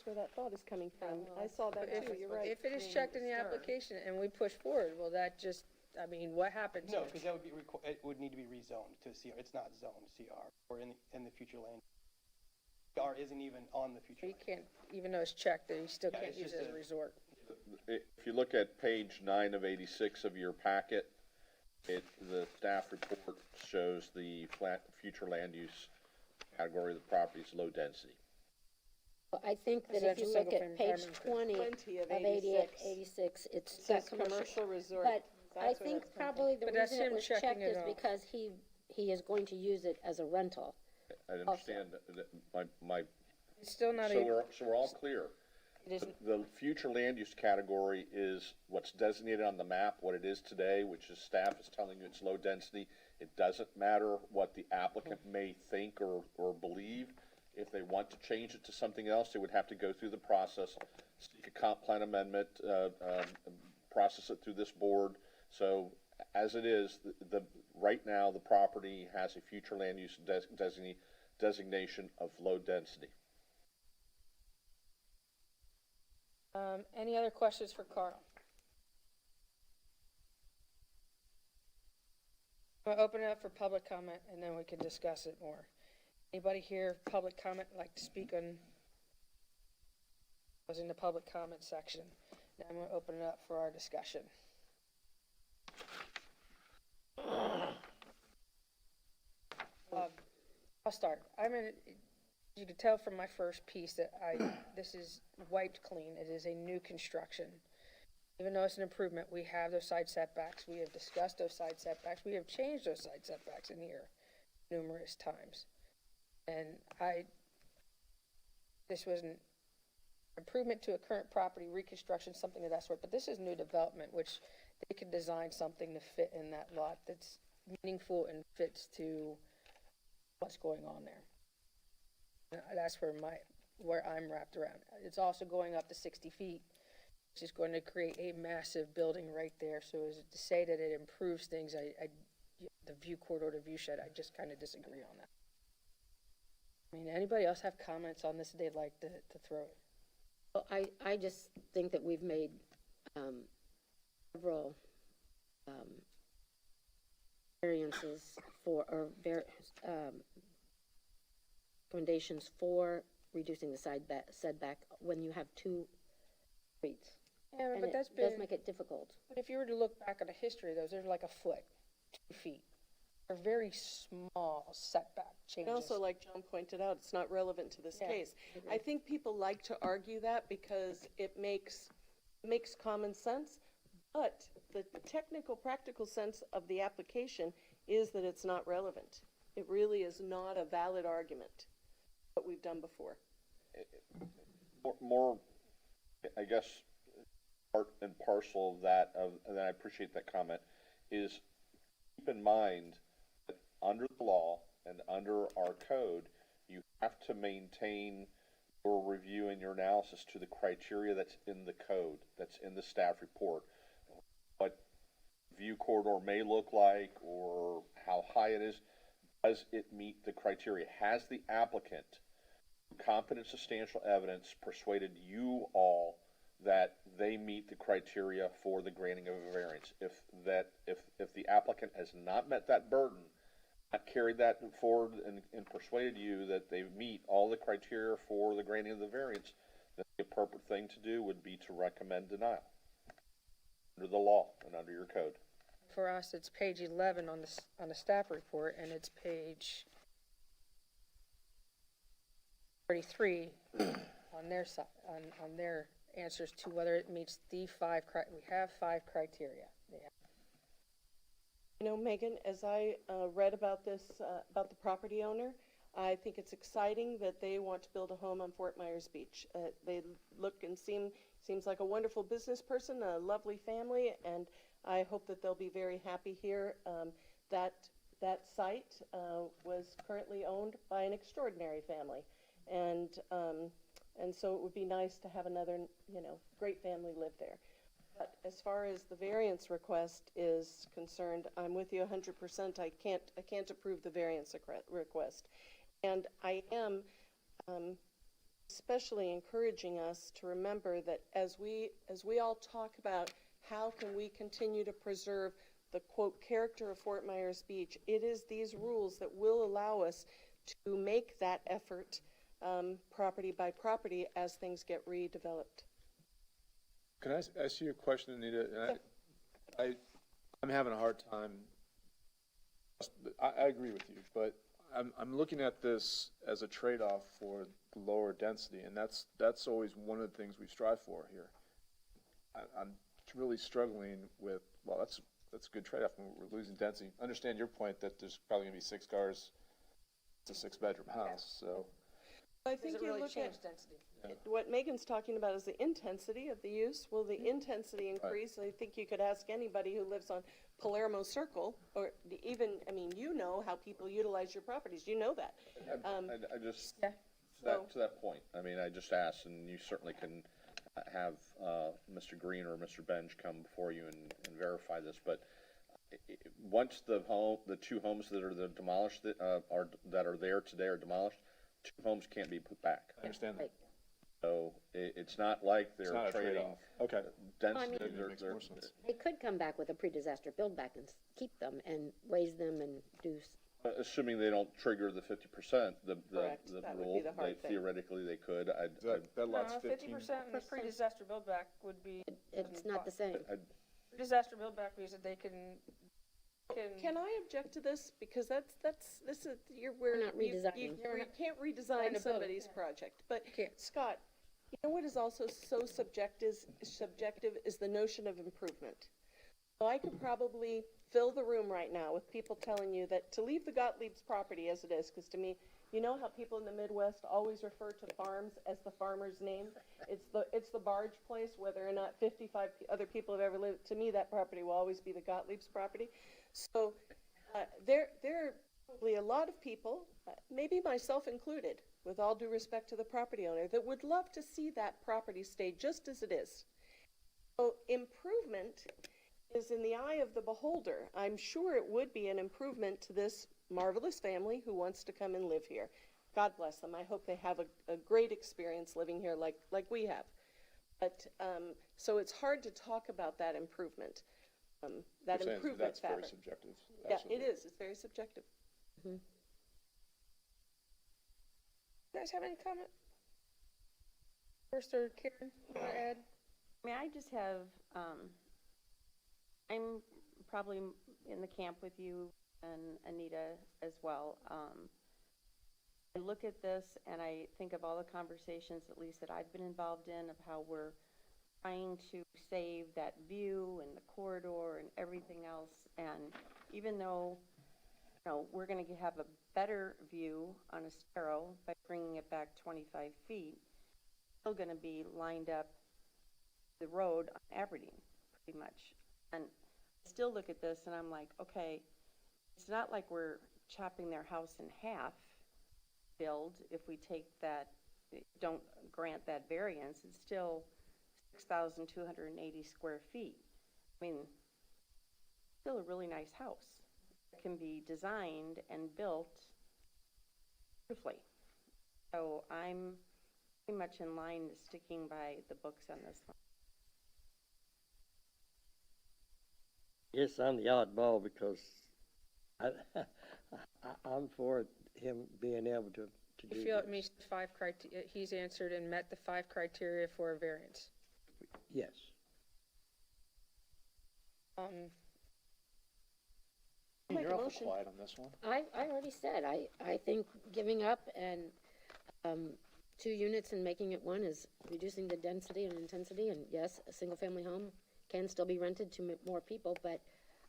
[SPEAKER 4] where that thought is coming from. I saw that
[SPEAKER 7] If,
[SPEAKER 4] too, you're right.
[SPEAKER 7] if it is checked in the application and we push forward, well, that just, I mean, what happens?
[SPEAKER 10] No, because that would be, it would need to be rezoned to CR. It's not zoned CR or in the future land. CR isn't even on the future.
[SPEAKER 7] You
[SPEAKER 10] land.
[SPEAKER 7] can't, even though it's checked, you still
[SPEAKER 10] Yeah,
[SPEAKER 7] can't
[SPEAKER 10] it's
[SPEAKER 7] use
[SPEAKER 10] just
[SPEAKER 7] it as a
[SPEAKER 10] a-
[SPEAKER 7] resort.
[SPEAKER 3] If you look at page 9 of 86 of your packet, the staff report shows the future land use category of the property is low density.
[SPEAKER 8] Well, I think that if you
[SPEAKER 7] Residential
[SPEAKER 8] look at page
[SPEAKER 7] single-family
[SPEAKER 8] 20
[SPEAKER 4] Plenty of
[SPEAKER 8] of 86,
[SPEAKER 4] It
[SPEAKER 8] it's
[SPEAKER 4] says
[SPEAKER 8] got
[SPEAKER 4] commercial resort.
[SPEAKER 8] But I
[SPEAKER 4] That's where
[SPEAKER 8] think
[SPEAKER 4] that's coming from.
[SPEAKER 8] probably the
[SPEAKER 7] But that's
[SPEAKER 8] reason it
[SPEAKER 7] him
[SPEAKER 8] was
[SPEAKER 7] checking
[SPEAKER 8] checked
[SPEAKER 7] it
[SPEAKER 8] is
[SPEAKER 7] off.
[SPEAKER 8] because he is going to use it as a rental.
[SPEAKER 3] I understand that my
[SPEAKER 7] It's still not
[SPEAKER 3] so
[SPEAKER 7] a,
[SPEAKER 3] we're all clear.
[SPEAKER 7] it isn't,
[SPEAKER 3] The future land use category is what's designated on the map, what it is today, which is staff is telling you it's low density. It doesn't matter what the applicant may think or believe. If they want to change it to something else, they would have to go through the process, seek a comp plan amendment, process it through this board. So as it is, right now, the property has a future land use designation of low density.
[SPEAKER 7] any other questions for Carl? I'll open it up for public comment and then we can discuss it more. Anybody here, public comment, like to speak on, was in the public comment section. Now I'm gonna open it up for our discussion. I'll start. You can tell from my first piece that this is wiped clean. It is a new construction. Even though it's an improvement, we have those side setbacks. We have discussed those side setbacks. We have changed those side setbacks in here numerous times. And this was an improvement to a current property, reconstruction, something of that sort. But this is new development, which they could design something to fit in that lot that's meaningful and fits to what's going on there. And that's where I'm wrapped around. It's also going up to 60 feet, which is going to create a massive building right there. So is it to say that it improves things, the view corridor to view shed, I just kind of disagree on that. I mean, anybody else have comments on this they'd like to throw it?
[SPEAKER 8] Well, I just think that we've made several variances recommendations for reducing the setback when you have two streets.
[SPEAKER 7] Yeah,
[SPEAKER 8] And
[SPEAKER 7] but
[SPEAKER 8] it
[SPEAKER 7] that's
[SPEAKER 8] does
[SPEAKER 7] been,
[SPEAKER 8] make it difficult.
[SPEAKER 7] but if you were to look back at the history of those, there's like a foot, 2 feet. They're very small setback
[SPEAKER 4] And
[SPEAKER 7] changes.
[SPEAKER 4] also, like John pointed out, it's not relevant to this
[SPEAKER 7] Yeah,
[SPEAKER 4] case. I think people like to argue that because it makes common sense, but the technical, practical sense of the application is that it's not relevant. It really is not a valid argument, what we've done before.
[SPEAKER 3] More, I guess, part and parcel of that, and I appreciate that comment, is keep in mind that under the law and under our code, you have to maintain your review and your analysis to the criteria that's in the code, that's in the staff report. What view corridor may look like or how high it is, does it meet the criteria? Has the applicant, competent substantial evidence, persuaded you all that they meet the criteria for the granting of a variance? If the applicant has not met that burden, not carried that forward and persuaded you that they meet all the criteria for the granting of the variance, then the appropriate thing to do would be to recommend denial under the law and under your code.
[SPEAKER 7] For us, it's page 11 on the staff report, and it's page 33 on their side, on their answers to whether it meets the we have 5 criteria. Yeah.
[SPEAKER 4] You know, Megan, as I read about this, about the property owner, I think it's exciting that they want to build a home on Fort Myers Beach. They look and seems like a wonderful business person, a lovely family, and I hope that they'll be very happy here. That site was currently owned by an extraordinary family, and so it would be nice to have another, great family live there. But as far as the variance request is concerned, I'm with you 100%. I can't approve the variance request. And I am especially encouraging us to remember that as we all talk about how can we continue to preserve the, quote, character of Fort Myers Beach, it is these rules that will allow us to make that effort property by property as things get redeveloped.
[SPEAKER 9] Can I ask you a question, Anita? And I'm having a hard time. I agree with you, but I'm looking at this as a trade-off for the lower density, and that's always one of the things we strive for here. I'm really struggling with, well, that's a good trade-off when we're losing density. Understand your point that there's probably gonna be 6 cars. It's a 6-bedroom house, so.
[SPEAKER 4] I think you
[SPEAKER 7] really
[SPEAKER 4] look
[SPEAKER 7] change
[SPEAKER 4] at
[SPEAKER 7] density.
[SPEAKER 4] what Megan's talking about is the intensity of the use. Will the intensity increase? I think you could ask anybody who lives on Palermo Circle, or even, you know how people utilize your properties. You know that.
[SPEAKER 3] I just,
[SPEAKER 7] Yeah.
[SPEAKER 3] to that point, I just asked, and you certainly can have Mr. Green or Mr. Benj come before you and verify this, but once the 2 homes that are demolished, that are there today are demolished, 2 homes can't be put back.
[SPEAKER 9] I understand that.
[SPEAKER 3] So it's not like they're
[SPEAKER 9] It's not a
[SPEAKER 3] trading
[SPEAKER 9] trade-off. Okay.
[SPEAKER 3] density.
[SPEAKER 8] Well,
[SPEAKER 9] Makes more sense.
[SPEAKER 8] They could come back with a pre-disaster build back and keep them and raise them and do
[SPEAKER 3] Assuming they don't trigger the 50%, the
[SPEAKER 4] Correct. That would be
[SPEAKER 3] rule,
[SPEAKER 4] the hard thing.
[SPEAKER 3] theoretically they could.
[SPEAKER 9] That lot's 15.
[SPEAKER 7] 50% in the pre-disaster build-back would be.
[SPEAKER 8] It's not the same.
[SPEAKER 7] Disaster build-back means that they can.
[SPEAKER 4] Can I object to this? Because this is,
[SPEAKER 8] We're not redesigning.
[SPEAKER 4] You can't
[SPEAKER 7] Trying
[SPEAKER 4] redesign
[SPEAKER 7] to build it,
[SPEAKER 4] somebody's project. But
[SPEAKER 7] can't.
[SPEAKER 4] Scott, you know what is also so subjective is the notion of improvement. So I could probably fill the room right now with people telling you that to leave the Gottlieb's property as it is, because to me, you know how people in the Midwest always refer to farms as the farmer's name? It's the barge place, whether or not 55 other people have ever lived. To me, that property will always be the Gottlieb's property. So there are probably a lot of people, maybe myself included, with all due respect to the property owner, that would love to see that property stay just as it is. So improvement is in the eye of the beholder. I'm sure it would be an improvement to this marvelous family who wants to come and live here. God bless them. I hope they have a great experience living here like we have. But so it's hard to talk about that improvement. That
[SPEAKER 9] You're saying
[SPEAKER 4] improvement
[SPEAKER 9] that's very
[SPEAKER 4] factor.
[SPEAKER 9] subjective.
[SPEAKER 4] Yeah,
[SPEAKER 9] Absolutely.
[SPEAKER 4] it is. It's very subjective.
[SPEAKER 7] You guys have any comment? First or Karen, you want to add?
[SPEAKER 1] I mean, I just have, I'm probably in the camp with you and Anita as well. I look at this and I think of all the conversations, at least that I've been involved in, of how we're trying to save that view and the corridor and everything else. And even though, you know, we're going to have a better view on Estero by bringing it back 25 feet, it's still going to be lined up the road on Aberdeen, pretty much. And I still look at this and I'm like, okay, it's not like we're chopping their house in half build if we take that, don't grant that variance. It's still 6,280 square feet. I mean, still a really nice house. It can be designed and built beautifully. So I'm pretty much in line to sticking by the books on this one.
[SPEAKER 5] Yes, I'm the oddball because I'm for him being able to do
[SPEAKER 7] You feel it
[SPEAKER 5] this.
[SPEAKER 7] meets the 5 criteria, he's answered and met the 5 criteria for a variance.
[SPEAKER 5] Yes.
[SPEAKER 9] You're awful quiet on this one.
[SPEAKER 8] I already said, I think giving up and 2 units and making it 1 is reducing the density and intensity, and yes, a single-family home can still be rented to more people, but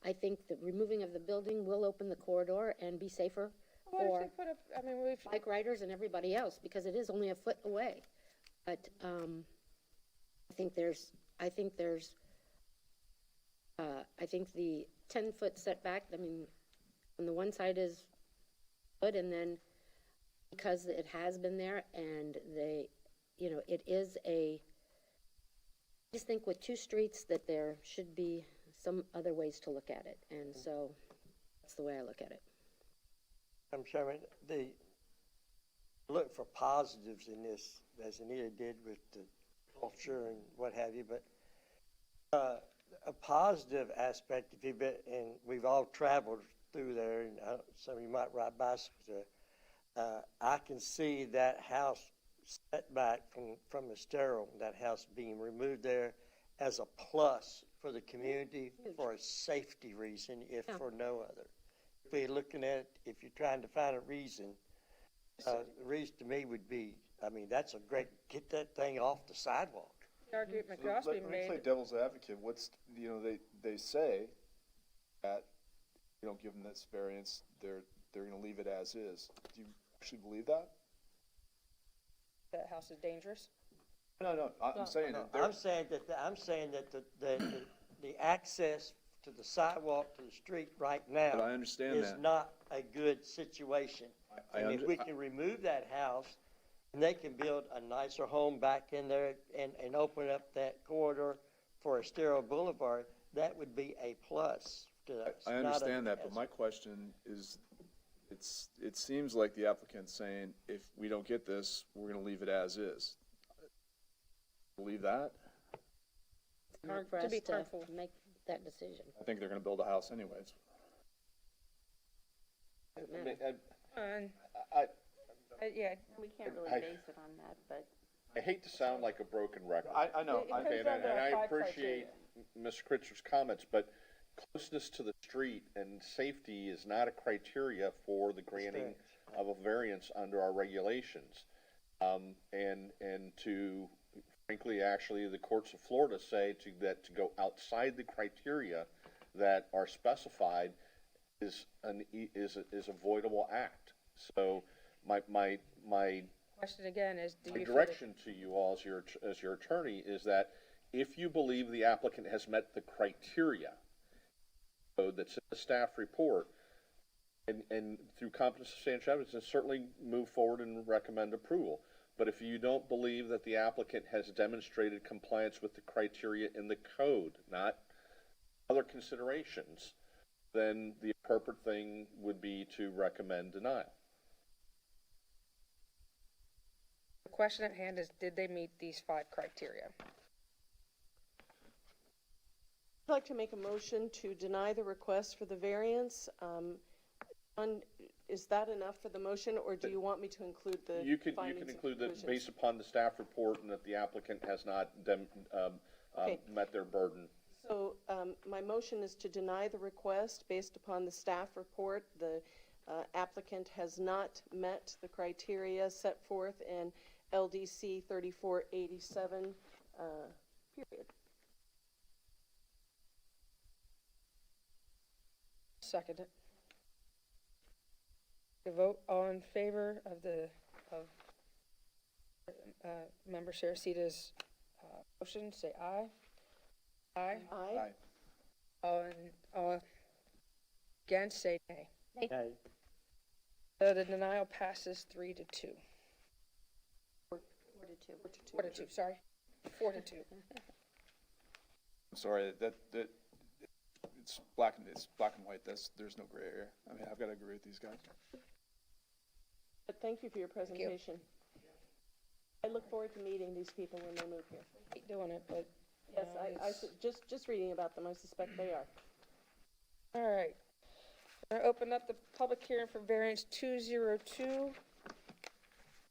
[SPEAKER 8] I think the removing of the building will open the corridor and be safer
[SPEAKER 7] What if
[SPEAKER 8] for
[SPEAKER 7] they put up, I mean, we've,
[SPEAKER 8] bike riders and everybody else, because it is only a foot away. But I think the 10-foot setback, I mean, on the one side is good, and then because it has been there and they, you know, it is I just think with 2 streets that there should be some other ways to look at it, and so that's the way I look at it.
[SPEAKER 5] I'm Chairman, the look for positives in this, as Anita did with the culture and what have you, but a positive aspect, if you've been, and we've all traveled through there, and some of you might ride bicycles there, I can see that house setback from the sterile, that house being removed there as a plus for the community for a safety reason, if for no other. If we're looking at, if you're trying to find a reason, the reason to me would be, I mean, that's a great, get that thing off the sidewalk.
[SPEAKER 7] the argument could
[SPEAKER 9] Let
[SPEAKER 7] also be
[SPEAKER 9] me play
[SPEAKER 7] made,
[SPEAKER 9] devil's advocate. They say that you don't give them this variance, they're gonna leave it as is. Do you actually believe that?
[SPEAKER 7] that house is dangerous.
[SPEAKER 9] No, I'm saying
[SPEAKER 5] No,
[SPEAKER 9] that they're.
[SPEAKER 5] I'm saying that the access to the sidewalk to the street right now
[SPEAKER 9] But I understand
[SPEAKER 5] is
[SPEAKER 9] that.
[SPEAKER 5] not a good situation. And if we
[SPEAKER 9] I-
[SPEAKER 5] can remove that house, and they can build a nicer home back in there and open up that corridor for Estero Boulevard, that would be a plus to us.
[SPEAKER 9] I understand that, but my question is, it seems like the applicant's saying, if we don't get this, we're gonna leave it as is. Believe that?
[SPEAKER 8] Hard for
[SPEAKER 7] To
[SPEAKER 8] us
[SPEAKER 7] be
[SPEAKER 8] to
[SPEAKER 7] harmful.
[SPEAKER 8] make that decision.
[SPEAKER 9] I think they're gonna build a house anyways.
[SPEAKER 8] Doesn't
[SPEAKER 3] I mean,
[SPEAKER 8] matter.
[SPEAKER 7] Yeah,
[SPEAKER 1] We can't really
[SPEAKER 3] I-
[SPEAKER 1] base it on that, but
[SPEAKER 3] I hate to sound like a broken record.
[SPEAKER 6] I know,
[SPEAKER 7] It
[SPEAKER 6] I,
[SPEAKER 7] comes
[SPEAKER 3] Okay,
[SPEAKER 7] down to
[SPEAKER 3] and
[SPEAKER 7] our
[SPEAKER 3] I
[SPEAKER 7] five
[SPEAKER 3] appreciate Ms. Kritzer's comments, but closeness to the street and safety is not a criteria for the granting of a variance under our regulations. And to, frankly, actually, the courts of Florida say that to go outside the criteria that are specified is a voidable act. So my
[SPEAKER 7] question again is, do
[SPEAKER 3] my
[SPEAKER 7] you feel
[SPEAKER 3] direction to you all as your attorney is that if you believe the applicant has met the criteria code that's in the staff report, and through competent substantial evidence, then certainly move forward and recommend approval. But if you don't believe that the applicant has demonstrated compliance with the criteria in the code, not other considerations, then the appropriate thing would be to recommend denial.
[SPEAKER 7] the question at hand is, did they meet these 5 criteria?
[SPEAKER 4] I'd like to make a motion to deny the request for the variance. Is that enough for the motion, or do you want me to include the
[SPEAKER 3] You can
[SPEAKER 4] findings and
[SPEAKER 3] include that
[SPEAKER 4] conclusions?
[SPEAKER 3] based upon the staff report and that the applicant has not
[SPEAKER 4] Okay.
[SPEAKER 3] met their burden.
[SPEAKER 4] So my motion is to deny the request based upon the staff report. The applicant has not met the criteria set forth in LDC 3487, period.
[SPEAKER 7] Second it. The vote all in favor of Member Saracita's motion, say aye. Aye.
[SPEAKER 4] Aye.
[SPEAKER 7] All against, say nay.
[SPEAKER 5] Okay.
[SPEAKER 7] So the denial passes 3-2.
[SPEAKER 1] 4 to 2.
[SPEAKER 7] 4 to 2, sorry. 4 to 2.
[SPEAKER 9] I'm sorry, that it's black and white. There's no gray area. I mean, I've got to agree with these guys.
[SPEAKER 4] But thank you for your presentation. I look forward to meeting these people when they move here.
[SPEAKER 7] Hate doing it, but.
[SPEAKER 4] Yes, just reading about them, I suspect they are.
[SPEAKER 7] All right. I'm gonna open up the public hearing for variance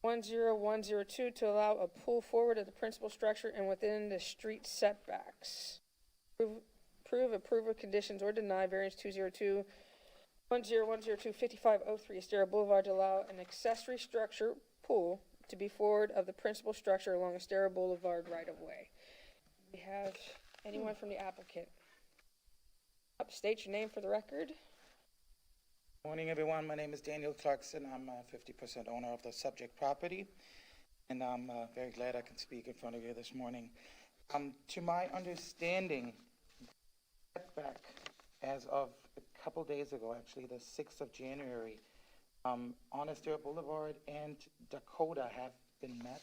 [SPEAKER 7] 202-10102 to allow a pull forward of the principal structure and within the street setbacks. Approve of conditions or deny variance 202-10102 5503 Estero Boulevard to allow an accessory structure pool to be forward of the principal structure along Estero Boulevard right of way. We have anyone from the applicant? State your name for the record.
[SPEAKER 11] Morning, everyone. My name is Daniel Clarkson. I'm a 50% owner of the subject property, and I'm very glad I can speak in front of you this morning. To my understanding, Setback, as of a couple days ago, actually the 6th of January, on Estero Boulevard and Dakota have been met.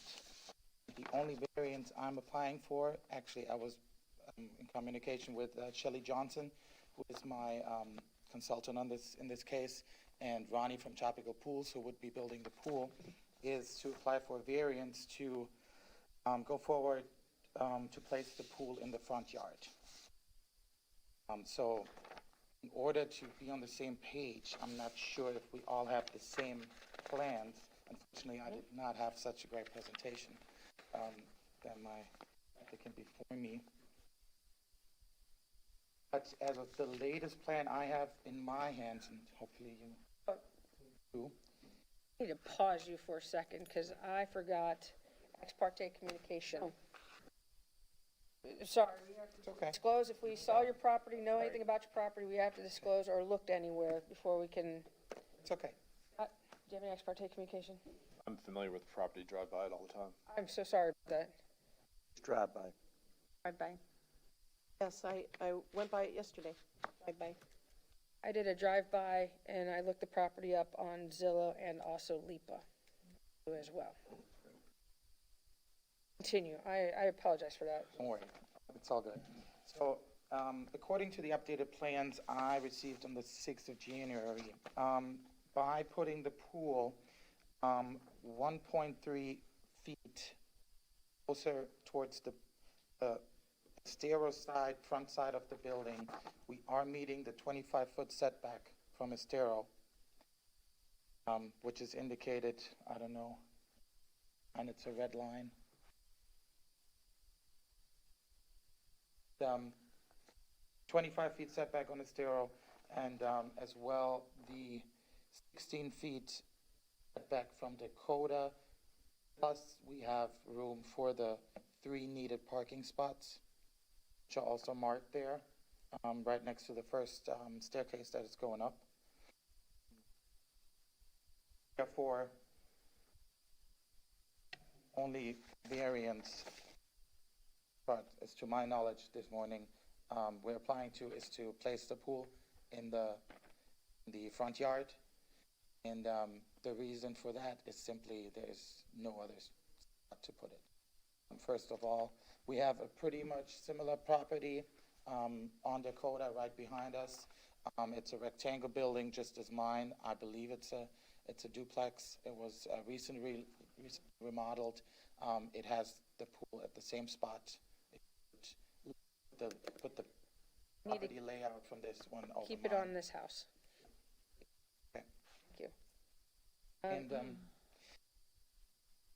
[SPEAKER 11] The only variance I'm applying for, actually I was in communication with Shelley Johnson, who is my consultant on in this case, and Ronnie from Tropical Pools, who would be building the pool, is to apply for a variance to go forward to place the pool in the front yard. So in order to be on the same page, I'm not sure if we all have the same plans. Unfortunately, I did not have such a great presentation than my applicant before me. But as of the latest plan I have in my hands, and hopefully you do.
[SPEAKER 7] I need to pause you for a second because I forgot ex parte communication. Sorry, we have to
[SPEAKER 11] Okay.
[SPEAKER 7] disclose if we saw your property, know anything about your property, we have to disclose or looked anywhere before we can.
[SPEAKER 11] It's okay.
[SPEAKER 7] Do you have any ex parte communication?
[SPEAKER 9] I'm familiar with the property, drive by it all the time.
[SPEAKER 7] I'm so sorry about that.
[SPEAKER 5] Drive by.
[SPEAKER 1] Bye-bye.
[SPEAKER 4] Yes, I went by it yesterday. Bye-bye.
[SPEAKER 7] I did a drive-by and I looked the property up on Zillow and also Lpa as well. Continue. I apologize for that.
[SPEAKER 11] Don't worry, it's all good. So, according to the updated plans I received on the 6th of January, by putting the pool 1.3 feet closer towards the Estero side, front side of the building, we are meeting the 25-foot setback from Estero. which is indicated, I don't know, and it's a red line. 25 feet setback on Estero, and as well the 16 feet setback from Dakota. Plus, we have room for the 3 needed parking spots, which are also marked there, right next to the first staircase that is going up. Therefore, only variance, but as to my knowledge this morning, we're applying to is to place the pool in the front yard. And the reason for that is simply there's no other spot to put it. First of all, we have a pretty much similar property on Dakota right behind us. It's a rectangle building just as mine. I believe it's a duplex. It was recently remodeled. It has the pool at the same spot. Put the
[SPEAKER 7] Need to
[SPEAKER 11] property layout from this one over
[SPEAKER 7] keep it
[SPEAKER 11] mine.
[SPEAKER 7] on this house.
[SPEAKER 11] Okay.
[SPEAKER 7] Thank you.
[SPEAKER 11] And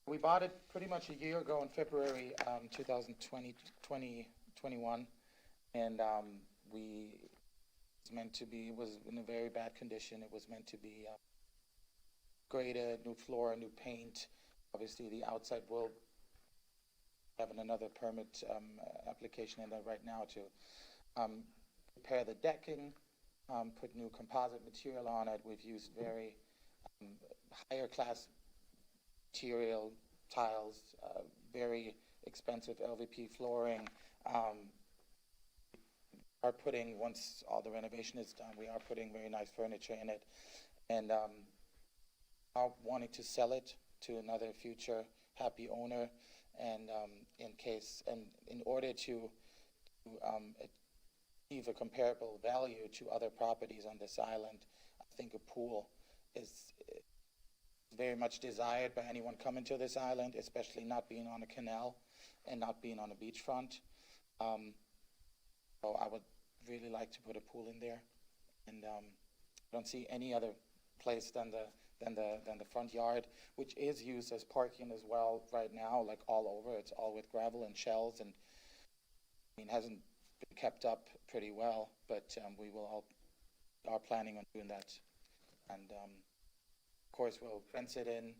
[SPEAKER 11] we bought it pretty much a year ago in February 2021, and it was in a very bad condition. It was meant to be graded, new floor, new paint. Obviously, the outside will have another permit application in there right now to repair the decking, put new composite material on it. We've used very higher class material, tiles, very expensive LVP flooring. Once all the renovation is done, we are putting very nice furniture in it, and are wanting to sell it to another future happy owner. And in order to achieve a comparable value to other properties on this island, I think a pool is very much desired by anyone coming to this island, especially not being on a canal and not being on a beachfront. So I would really like to put a pool in there, and I don't see any other place than the front yard, which is used as parking as well right now, like all over. It's all with gravel and shells, and hasn't been kept up pretty well, but we are planning on doing that. And of course, we'll fence it in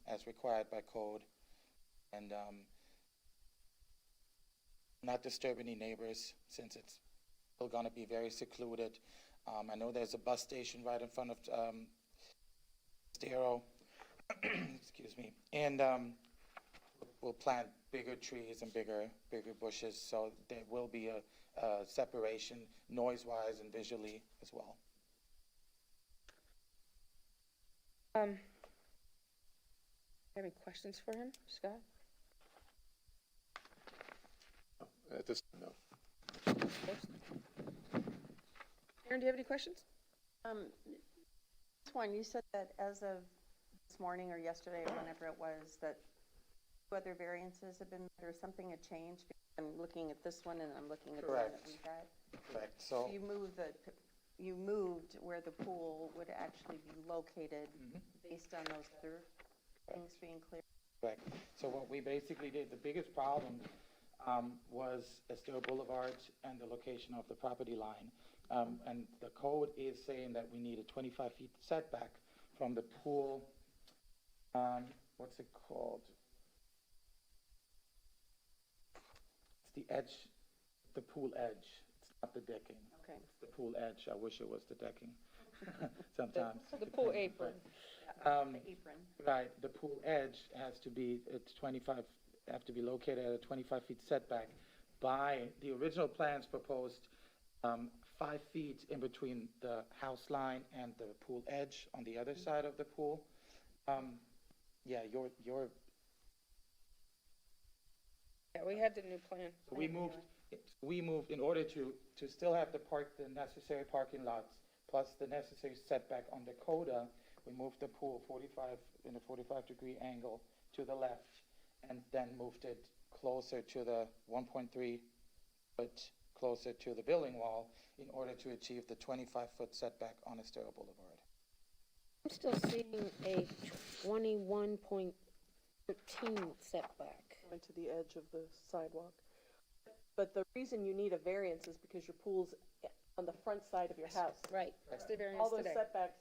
[SPEAKER 11] as required by code, and not disturb any neighbors, since it's still going to be very secluded. I know there's a bus station right in front of Estero, excuse me, and we'll plant bigger trees and bigger bushes, so there will be a separation noise-wise and visually as well.
[SPEAKER 7] Any questions for him, Scott?
[SPEAKER 9] At this, no.
[SPEAKER 7] Aaron, do you have any questions?
[SPEAKER 1] This one, you said that as of this morning or yesterday or whenever it was, that whether variances have been met or something had changed. I'm looking at this one and I'm looking at the one that we got.
[SPEAKER 11] Correct. So
[SPEAKER 1] You moved where the pool would actually be located based on those other things being clear.
[SPEAKER 11] correct. So what we basically did, the biggest problem was Estero Boulevard and the location of the property line. And the code is saying that we need a 25 feet setback from the pool. What's it called? It's the edge, the pool edge. It's not the decking.
[SPEAKER 1] Okay.
[SPEAKER 11] It's the pool edge. I wish it was the decking sometimes.
[SPEAKER 7] The pool apron.
[SPEAKER 1] The apron.
[SPEAKER 11] Right, the pool edge has to be, have to be located at a 25 feet setback. By the original plans proposed 5 feet in between the house line and the pool edge on the other side of the pool. Yeah, your
[SPEAKER 7] Yeah, we had the new plan.
[SPEAKER 11] we moved in order to still have the necessary parking lots plus the necessary setback on Dakota. We moved the pool 45-degree angle to the left, and then moved it closer to the 1.3 foot closer to the building wall in order to achieve the 25-foot setback on Estero Boulevard.
[SPEAKER 8] I'm still seeing a 21.13 setback.
[SPEAKER 4] Going to the edge of the sidewalk. But the reason you need a variance is because your pool's on the front side of your house.
[SPEAKER 8] Right.
[SPEAKER 7] That's the variance
[SPEAKER 4] All those
[SPEAKER 7] today.
[SPEAKER 4] setbacks,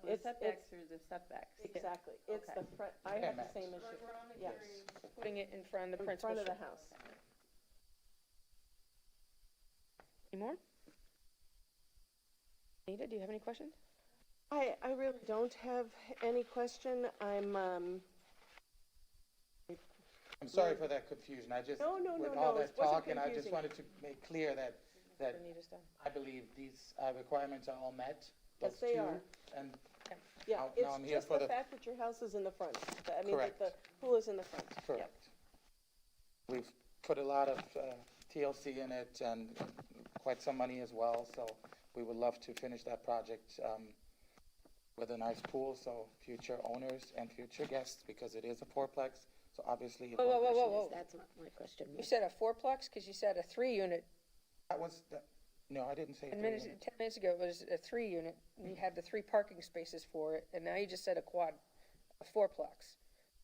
[SPEAKER 1] The setbacks are the setbacks.
[SPEAKER 4] exactly, it's the front, I have the same issue. Yes,
[SPEAKER 7] Putting it in front of the
[SPEAKER 4] in
[SPEAKER 7] principal
[SPEAKER 4] front of the
[SPEAKER 7] structure.
[SPEAKER 4] house.
[SPEAKER 7] Any more? Anita, do you have any questions?
[SPEAKER 4] I really don't have any question. I'm
[SPEAKER 11] sorry for that confusion. I just,
[SPEAKER 4] No,
[SPEAKER 11] with
[SPEAKER 4] no,
[SPEAKER 11] all
[SPEAKER 4] no, it
[SPEAKER 11] that talk,
[SPEAKER 4] wasn't
[SPEAKER 11] and I just
[SPEAKER 4] confusing.
[SPEAKER 11] wanted to make clear that
[SPEAKER 7] Anita's done.
[SPEAKER 11] I believe these requirements are all met.
[SPEAKER 4] Yes,
[SPEAKER 11] those
[SPEAKER 4] they
[SPEAKER 11] two,
[SPEAKER 4] are.
[SPEAKER 11] And
[SPEAKER 4] Yeah,
[SPEAKER 11] Now
[SPEAKER 4] it's
[SPEAKER 11] I'm here
[SPEAKER 4] just
[SPEAKER 11] for
[SPEAKER 4] the
[SPEAKER 11] the-
[SPEAKER 4] fact that your house is in the front. I mean, that
[SPEAKER 11] Correct.
[SPEAKER 4] the pool is in the front. Yep.
[SPEAKER 11] correct. We've put a lot of TLC in it and quite some money as well, so we would love to finish that project with a nice pool, so future owners and future guests, because it is a fourplex, so obviously. it
[SPEAKER 7] Whoa,
[SPEAKER 11] will-
[SPEAKER 7] whoa, whoa, whoa, whoa.
[SPEAKER 8] That's not my question.
[SPEAKER 7] You said a fourplex, because you said a 3-unit.
[SPEAKER 11] That was, no, I didn't say
[SPEAKER 7] 10
[SPEAKER 11] 3
[SPEAKER 7] minutes,
[SPEAKER 11] units.
[SPEAKER 7] 10 minutes ago, it was a 3-unit, and you had the 3 parking spaces for it, and now you just said a fourplex.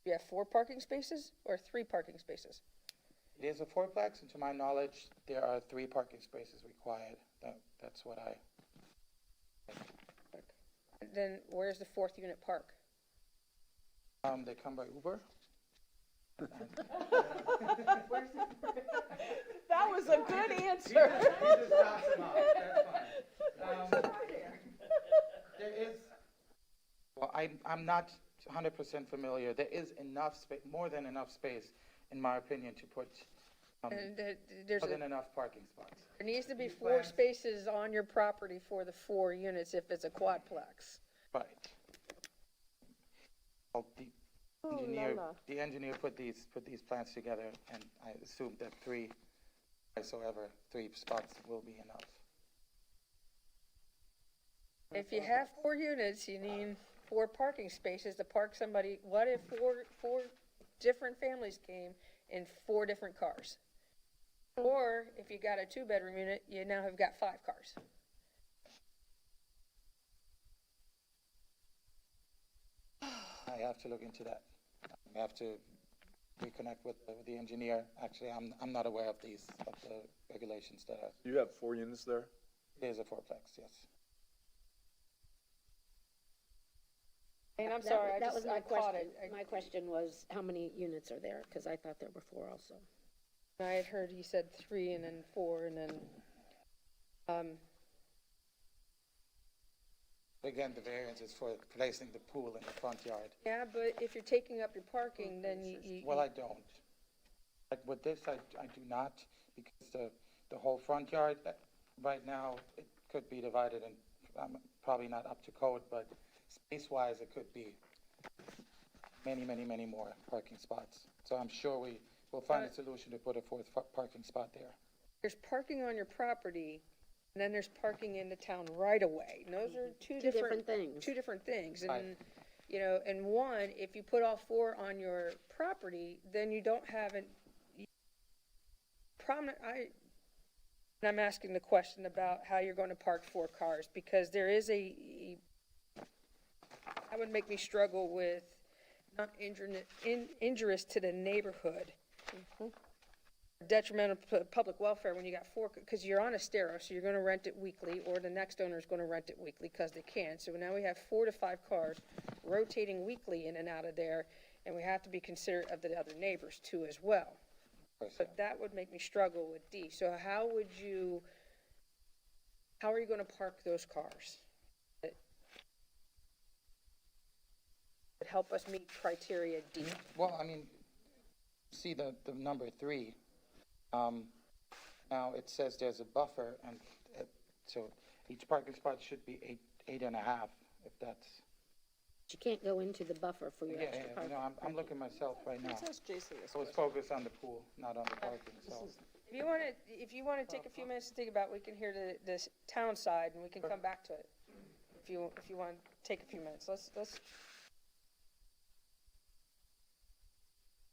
[SPEAKER 7] You have 4 parking spaces or 3 parking spaces?
[SPEAKER 11] It is a fourplex, and to my knowledge, there are 3 parking spaces required. That's what I,
[SPEAKER 7] Then where's the 4th unit park?
[SPEAKER 11] they come by Uber.
[SPEAKER 4] That was a good answer.
[SPEAKER 11] There is, well, I'm not 100% familiar. There is enough space, more than enough space, in my opinion, to put,
[SPEAKER 7] And there's
[SPEAKER 11] more
[SPEAKER 7] a,
[SPEAKER 11] than enough parking spots.
[SPEAKER 7] there needs to be 4 spaces on your property for the 4 units if it's a quadplex.
[SPEAKER 11] Right. Well,
[SPEAKER 4] Oh,
[SPEAKER 11] the engineer put these plans together, and I assumed that 3 spots will be enough.
[SPEAKER 7] If you have 4 units, you need 4 parking spaces to park somebody. What if four different families came in 4 different cars? Or if you got a 2-bedroom unit, you now have got 5 cars.
[SPEAKER 11] I have to look into that. I have to reconnect with the engineer. Actually, I'm not aware of the regulations that are,
[SPEAKER 9] You have 4 units there?
[SPEAKER 11] it is a fourplex, yes.
[SPEAKER 7] And I'm sorry,
[SPEAKER 8] That was my
[SPEAKER 7] caught
[SPEAKER 8] question.
[SPEAKER 7] it.
[SPEAKER 8] My question was, how many units are there? Because I thought there were 4 also.
[SPEAKER 7] I had heard he said 3 and then 4 and then,
[SPEAKER 11] Again, the variance is for placing the pool in the front yard.
[SPEAKER 7] yeah, but if you're taking up your parking, then you.
[SPEAKER 11] Well, I don't. Like with this, I do not, because the whole front yard, right now, it could be divided, and I'm probably not up to code, but space-wise, it could be many, many, many more parking spots. So I'm sure we will find a solution to put a 4th parking spot there.
[SPEAKER 7] There's parking on your property, and then there's parking in the town right away. And those are two different
[SPEAKER 8] things.
[SPEAKER 7] 2 different things.
[SPEAKER 11] Right.
[SPEAKER 7] And, you know, and one, if you put all 4 on your property, then you don't have an prominent, and I'm asking the question about how you're going to park 4 cars, because there is that would make me struggle with not injurious to the neighborhood. Detrimental to public welfare when you got 4, because you're on a stereo, so you're gonna rent it weekly, or the next owner's gonna rent it weekly, because they can. So now we have 4 to 5 cars rotating weekly in and out of there, and we have to be considerate of the other neighbors too as well. But that would make me struggle with D. So how are you gonna park those cars? That would help us meet criteria D.
[SPEAKER 11] Well, I mean, see the number 3. Now, it says there's a buffer, and so each parking spot should be 8.5, if that's,
[SPEAKER 8] You can't go into the buffer for your
[SPEAKER 11] yeah,
[SPEAKER 8] extra
[SPEAKER 11] yeah,
[SPEAKER 8] parking.
[SPEAKER 11] no, I'm looking myself right now.
[SPEAKER 4] Let's ask Jason this
[SPEAKER 11] I was
[SPEAKER 4] question.
[SPEAKER 11] focused on the pool, not on the parking, so.
[SPEAKER 7] If you wanna take a few minutes to think about, it, we can hear this town side, and we can come back to it. If you wanna take a few minutes, let's.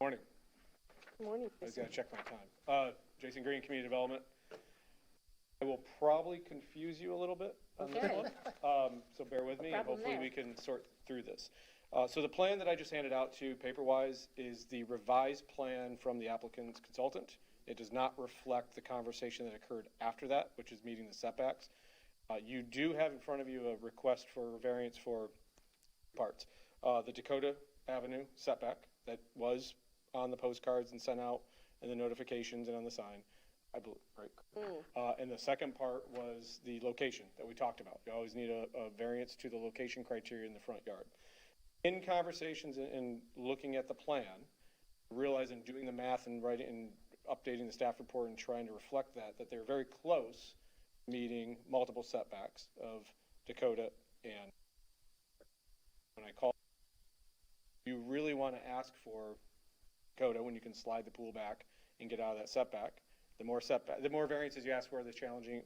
[SPEAKER 12] Morning.
[SPEAKER 4] Good morning.
[SPEAKER 12] I was gonna check my time. Jason Green, Community Development. I will probably confuse you a little bit on this
[SPEAKER 8] Okay.
[SPEAKER 12] one. so bear with me, and
[SPEAKER 8] problem
[SPEAKER 12] hopefully
[SPEAKER 8] there.
[SPEAKER 12] we can sort through this. So the plan that I just handed out to you paper-wise is the revised plan from the applicant's consultant. It does not reflect the conversation that occurred after that, which is meeting the setbacks. You do have in front of you a request for variance for parts. The Dakota Avenue setback that was on the postcards and sent out, and the notifications and on the sign, I believe, right? And the second part was the location that we talked about. You always need a variance to the location criteria in the front yard. In conversations and looking at the plan, realizing, doing the math and writing and updating the staff report and trying to reflect that they're very close to meeting multiple setbacks of Dakota. And when I call, you really want to ask for Dakota when you can slide the pool back and get out of that setback. The more variances you ask for, the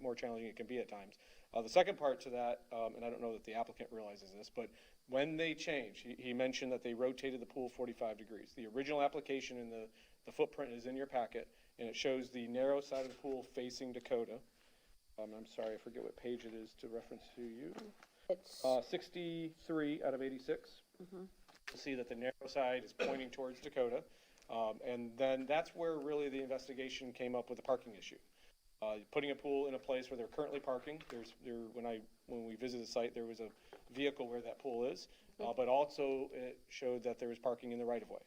[SPEAKER 12] more challenging it can be at times. The second part to that, and I don't know that the applicant realizes this, but when they change, he mentioned that they rotated the pool 45 degrees. The original application and the footprint is in your packet, and it shows the narrow side of the pool facing Dakota. I'm sorry, I forget what page it is to reference to you.
[SPEAKER 8] It's,
[SPEAKER 12] 63 out of 86. You'll see that the narrow side is pointing towards Dakota. And then that's where really the investigation came up with the parking issue. Putting a pool in a place where they're currently parking. When we visited the site, there was a vehicle where that pool is, but also it showed that there was parking in the right of way.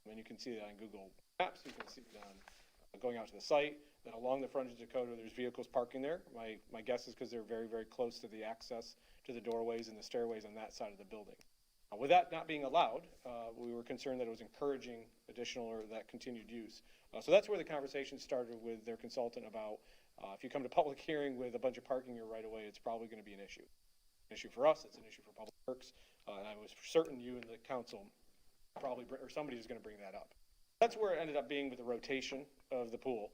[SPEAKER 12] And you can see that on Google Maps. You can see it on going out to the site. That along the frontage of Dakota, there's vehicles parking there. My guess is because they're very, very close to the access to the doorways and the stairways on that side of the building. With that not being allowed, we were concerned that it was encouraging additional or that continued use. So that's where the conversation started with their consultant about if you come to public hearing with a bunch of parking here right away, it's probably going to be an issue. An issue for us, it's an issue for Public Works, and I was certain you and the council or somebody is going to bring that up. That's where it ended up being with the rotation of the pool.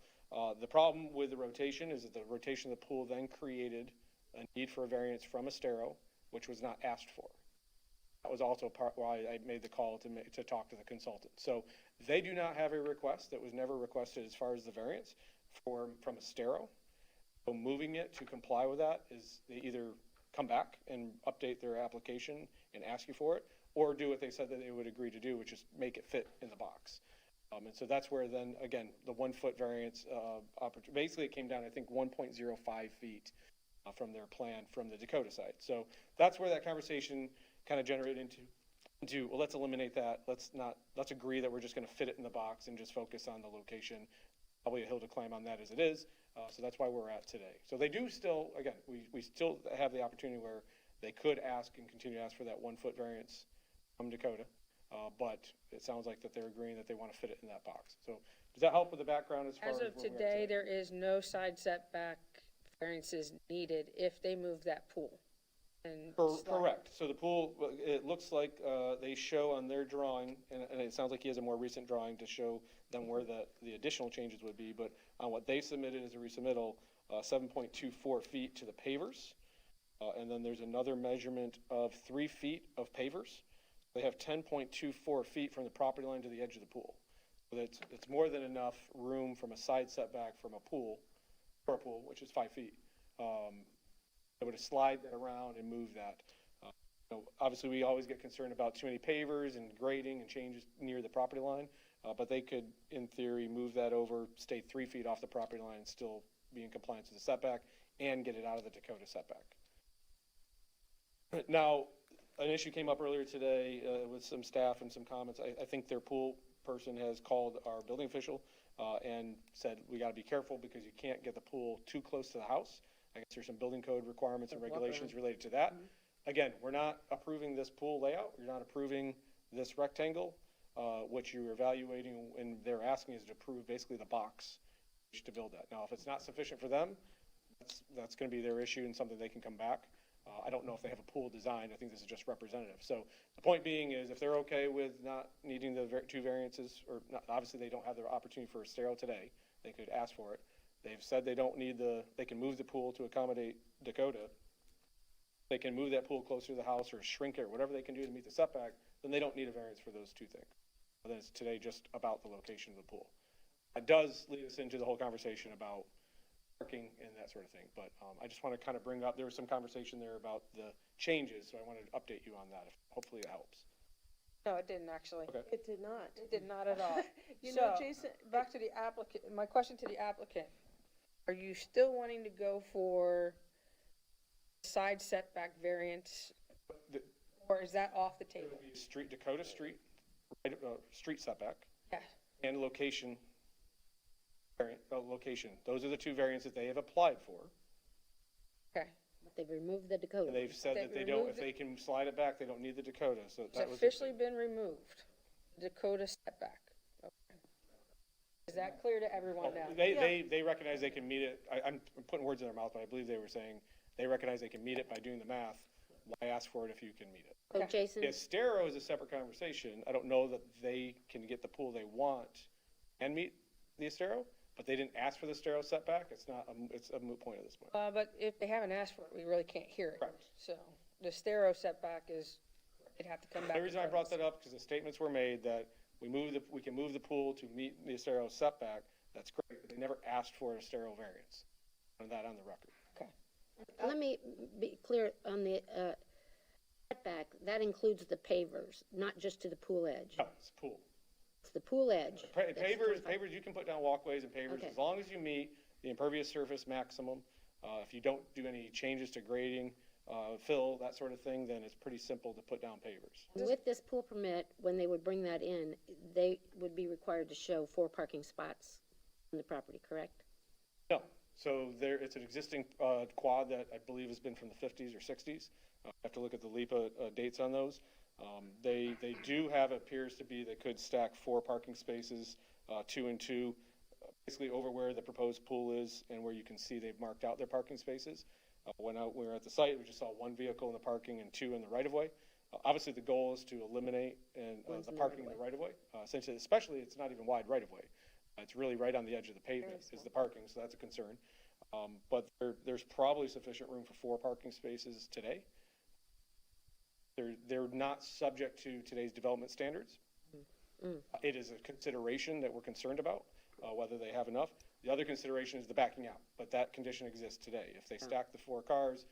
[SPEAKER 12] The problem with the rotation is that the rotation of the pool then created a need for a variance from Estero, which was not asked for. That was also part why I made the call to talk to the consultant. So they do not have a request that was never requested as far as the variance from Estero. So moving it to comply with that is they either come back and update their application and ask you for it, or do what they said that they would agree to do, which is make it fit in the box. And so that's where then, again, the 1 foot variance, basically it came down, I think, 1.05 feet from their plan from the Dakota side. So that's where that conversation kind of generated into, well, let's eliminate that. Let's agree that we're just going to fit it in the box and just focus on the location. Probably a hill to climb on that as it is. So that's why we're at today. So they do still, again, we still have the opportunity where they could ask and continue to ask for that 1 foot variance from Dakota. But it sounds like that they're agreeing that they want to fit it in that box. So does that help with the background as far as
[SPEAKER 7] As of
[SPEAKER 12] where we're at
[SPEAKER 7] today, there is no side setback variances needed if they move that pool. And
[SPEAKER 12] Correct. So the pool, it looks like they show on their drawing, and it sounds like he has a more recent drawing to show them where the additional changes would be, but on what they submitted as a resubmittal, 7.24 feet to the pavers. And then there's another measurement of 3 feet of pavers. They have 10.24 feet from the property line to the edge of the pool. So it's more than enough room from a side setback from a pool, for a pool, which is 5 feet. Able to slide that around and move that. Obviously, we always get concerned about too many pavers and grading and changes near the property line, but they could, in theory, move that over, stay 3 feet off the property line and still be in compliance with the setback and get it out of the Dakota setback. Now, an issue came up earlier today with some staff and some comments. I think their pool person has called our building official and said, we got to be careful because you can't get the pool too close to the house. I guess there's some building code requirements and regulations related to that. Again, we're not approving this pool layout. We're not approving this rectangle. What you're evaluating and they're asking is to approve basically the box to build that. Now, if it's not sufficient for them, that's going to be their issue and something they can come back. I don't know if they have a pool design. I think this is just representative. So the point being is if they're okay with not needing the two variances, or not, obviously they don't have the opportunity for a stereo today. They could ask for it. They've said they don't need they can move the pool to accommodate Dakota. They can move that pool closer to the house or shrink it, or whatever they can do to meet the setback, then they don't need a variance for those two things. But then it's today just about the location of the pool. It does lead us into the whole conversation about parking and that sort of thing. But I just want to kind of bring up, there was some conversation there about the changes, so I wanted to update you on that. Hopefully it helps.
[SPEAKER 7] No, it didn't actually.
[SPEAKER 12] Okay.
[SPEAKER 4] It did not.
[SPEAKER 7] It did not at all.
[SPEAKER 4] You know,
[SPEAKER 7] So,
[SPEAKER 4] Jason,
[SPEAKER 7] back to the applicant, my question to the applicant, are you still wanting to go for side setback variance,
[SPEAKER 12] The-
[SPEAKER 7] or is that off the
[SPEAKER 12] It
[SPEAKER 7] table?
[SPEAKER 12] would be street, Dakota Street, right, street setback,
[SPEAKER 7] Yeah,
[SPEAKER 12] and location, location. Those are the two variants that they have applied for.
[SPEAKER 7] okay.
[SPEAKER 8] But they've removed the Dakota.
[SPEAKER 12] And they've said that
[SPEAKER 7] They've
[SPEAKER 12] they don't,
[SPEAKER 7] removed
[SPEAKER 12] if they can slide it back, they don't need the Dakota, so
[SPEAKER 7] It's
[SPEAKER 12] that was. their
[SPEAKER 7] officially been removed, Dakota setback. Okay. Is that clear to everyone now?
[SPEAKER 12] They recognize they can meet it. I'm putting words in their mouth, but I believe they were saying they recognize they can meet it by doing the math. Why ask for it if you can meet it?
[SPEAKER 8] So Jason,
[SPEAKER 12] The Estero is a separate conversation. I don't know that they can get the pool they want and meet the Estero, but they didn't ask for the Estero setback. It's not, it's a moot point at this point.
[SPEAKER 7] But if they haven't asked for it, we really can't hear it.
[SPEAKER 12] Correct.
[SPEAKER 7] So the stereo setback is, it'd have to come back.
[SPEAKER 12] The reason I brought that up, because the statements were made that we can move the pool to meet the Estero setback. That's great, but they never asked for a Estero variance. On that on the record.
[SPEAKER 7] Okay.
[SPEAKER 8] let me be clear on the setback. That includes the pavers, not just to the pool edge.
[SPEAKER 12] No, it's a pool.
[SPEAKER 8] It's the pool edge. that's
[SPEAKER 12] Pavers, you can put down walkways and pavers
[SPEAKER 8] Okay.
[SPEAKER 12] as long as you meet the impervious surface maximum. If you don't do any changes to grading, fill, that sort of thing, then it's pretty simple to put down pavers.
[SPEAKER 8] With this pool permit, when they would bring that in, they would be required to show 4 parking spots on the property, correct?
[SPEAKER 12] No, so it's an existing quad that I believe has been from the 50s or 60s. I have to look at the LPA dates on those. They do have, appears to be, they could stack 4 parking spaces, 2 and 2, basically over where the proposed pool is and where you can see they've marked out their parking spaces. When we were at the site, we just saw 1 vehicle in the parking and 2 in the right-of-way. Obviously, the goal is to eliminate the parking in the right-of-way. Essentially, especially, it's not even wide right-of-way. It's really right on the edge of the pavement is the parking, so that's a concern. But there's probably sufficient room for 4 parking spaces today. They're not subject to today's development standards. It is a consideration that we're concerned about, whether they have enough. The other consideration is the backing out, but that condition exists today. If they stack the 4 cars,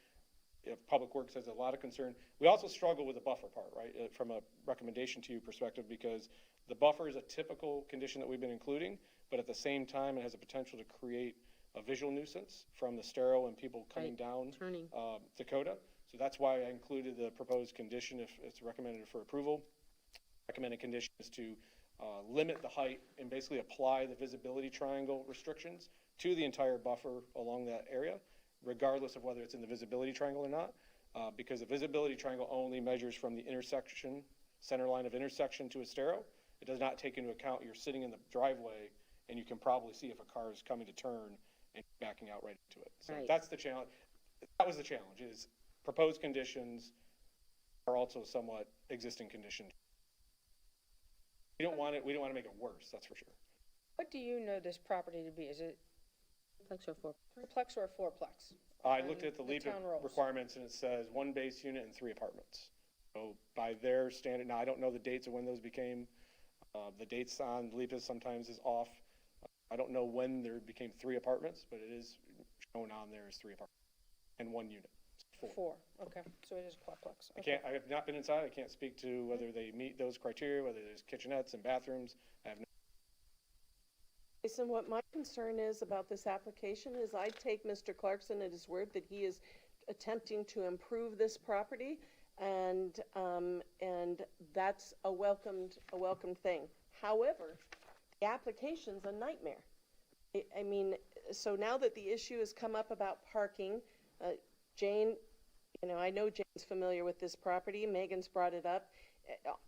[SPEAKER 12] if Public Works has a lot of concern. We also struggle with the buffer part, right, from a recommendation to you perspective, because the buffer is a typical condition that we've been including, but at the same time, it has a potential to create a visual nuisance from the stereo and people coming down
[SPEAKER 8] Turning.
[SPEAKER 12] Dakota. So that's why I included the proposed condition if it's recommended for approval. Recommended condition is to limit the height and basically apply the visibility triangle restrictions to the entire buffer along that area, regardless of whether it's in the visibility triangle or not, because the visibility triangle only measures from the intersection, center line of intersection to a stereo. It does not take into account you're sitting in the driveway and you can probably see if a car is coming to turn and backing out right into it. So
[SPEAKER 8] Right.
[SPEAKER 12] that's the challenge. That was the challenge, is proposed conditions are also somewhat existing conditions. We don't want to make it worse, that's for sure.
[SPEAKER 7] What do you know this property to be? Is it
[SPEAKER 8] Plex or 4?
[SPEAKER 7] threeplex or a fourplex?
[SPEAKER 12] I looked at the
[SPEAKER 7] The town
[SPEAKER 12] LPA
[SPEAKER 7] rules.
[SPEAKER 12] requirements and it says 1 base unit and 3 apartments. So by their standard, now I don't know the dates of when those became, the dates on LPA sometimes is off. I don't know when there became 3 apartments, but it is shown on there as 3 apartments and 1 unit. 4.
[SPEAKER 7] Okay, so it is a quadplex.
[SPEAKER 12] I have not been inside. I can't speak to whether they meet those criteria, whether there's kitchenettes and bathrooms. I have no.
[SPEAKER 4] Jason, what my concern is about this application is I take Mr. Clarkson at his word that he is attempting to improve this property, and that's a welcome thing. However, the application's a nightmare. I mean, so now that the issue has come up about parking, Jane, I know Jane's familiar with this property. Megan's brought it up.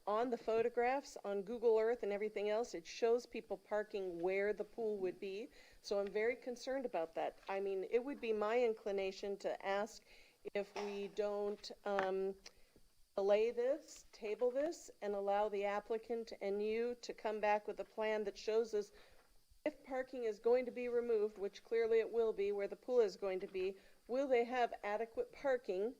[SPEAKER 4] On the photographs, on Google Earth and everything else, it shows people parking where the pool would be. So I'm very concerned about that. I mean, it would be my inclination to ask if we don't delay this, table this, and allow the applicant and you to come back with a plan that shows us if parking is going to be removed, which clearly it will be, where the pool is going to be, will they have adequate parking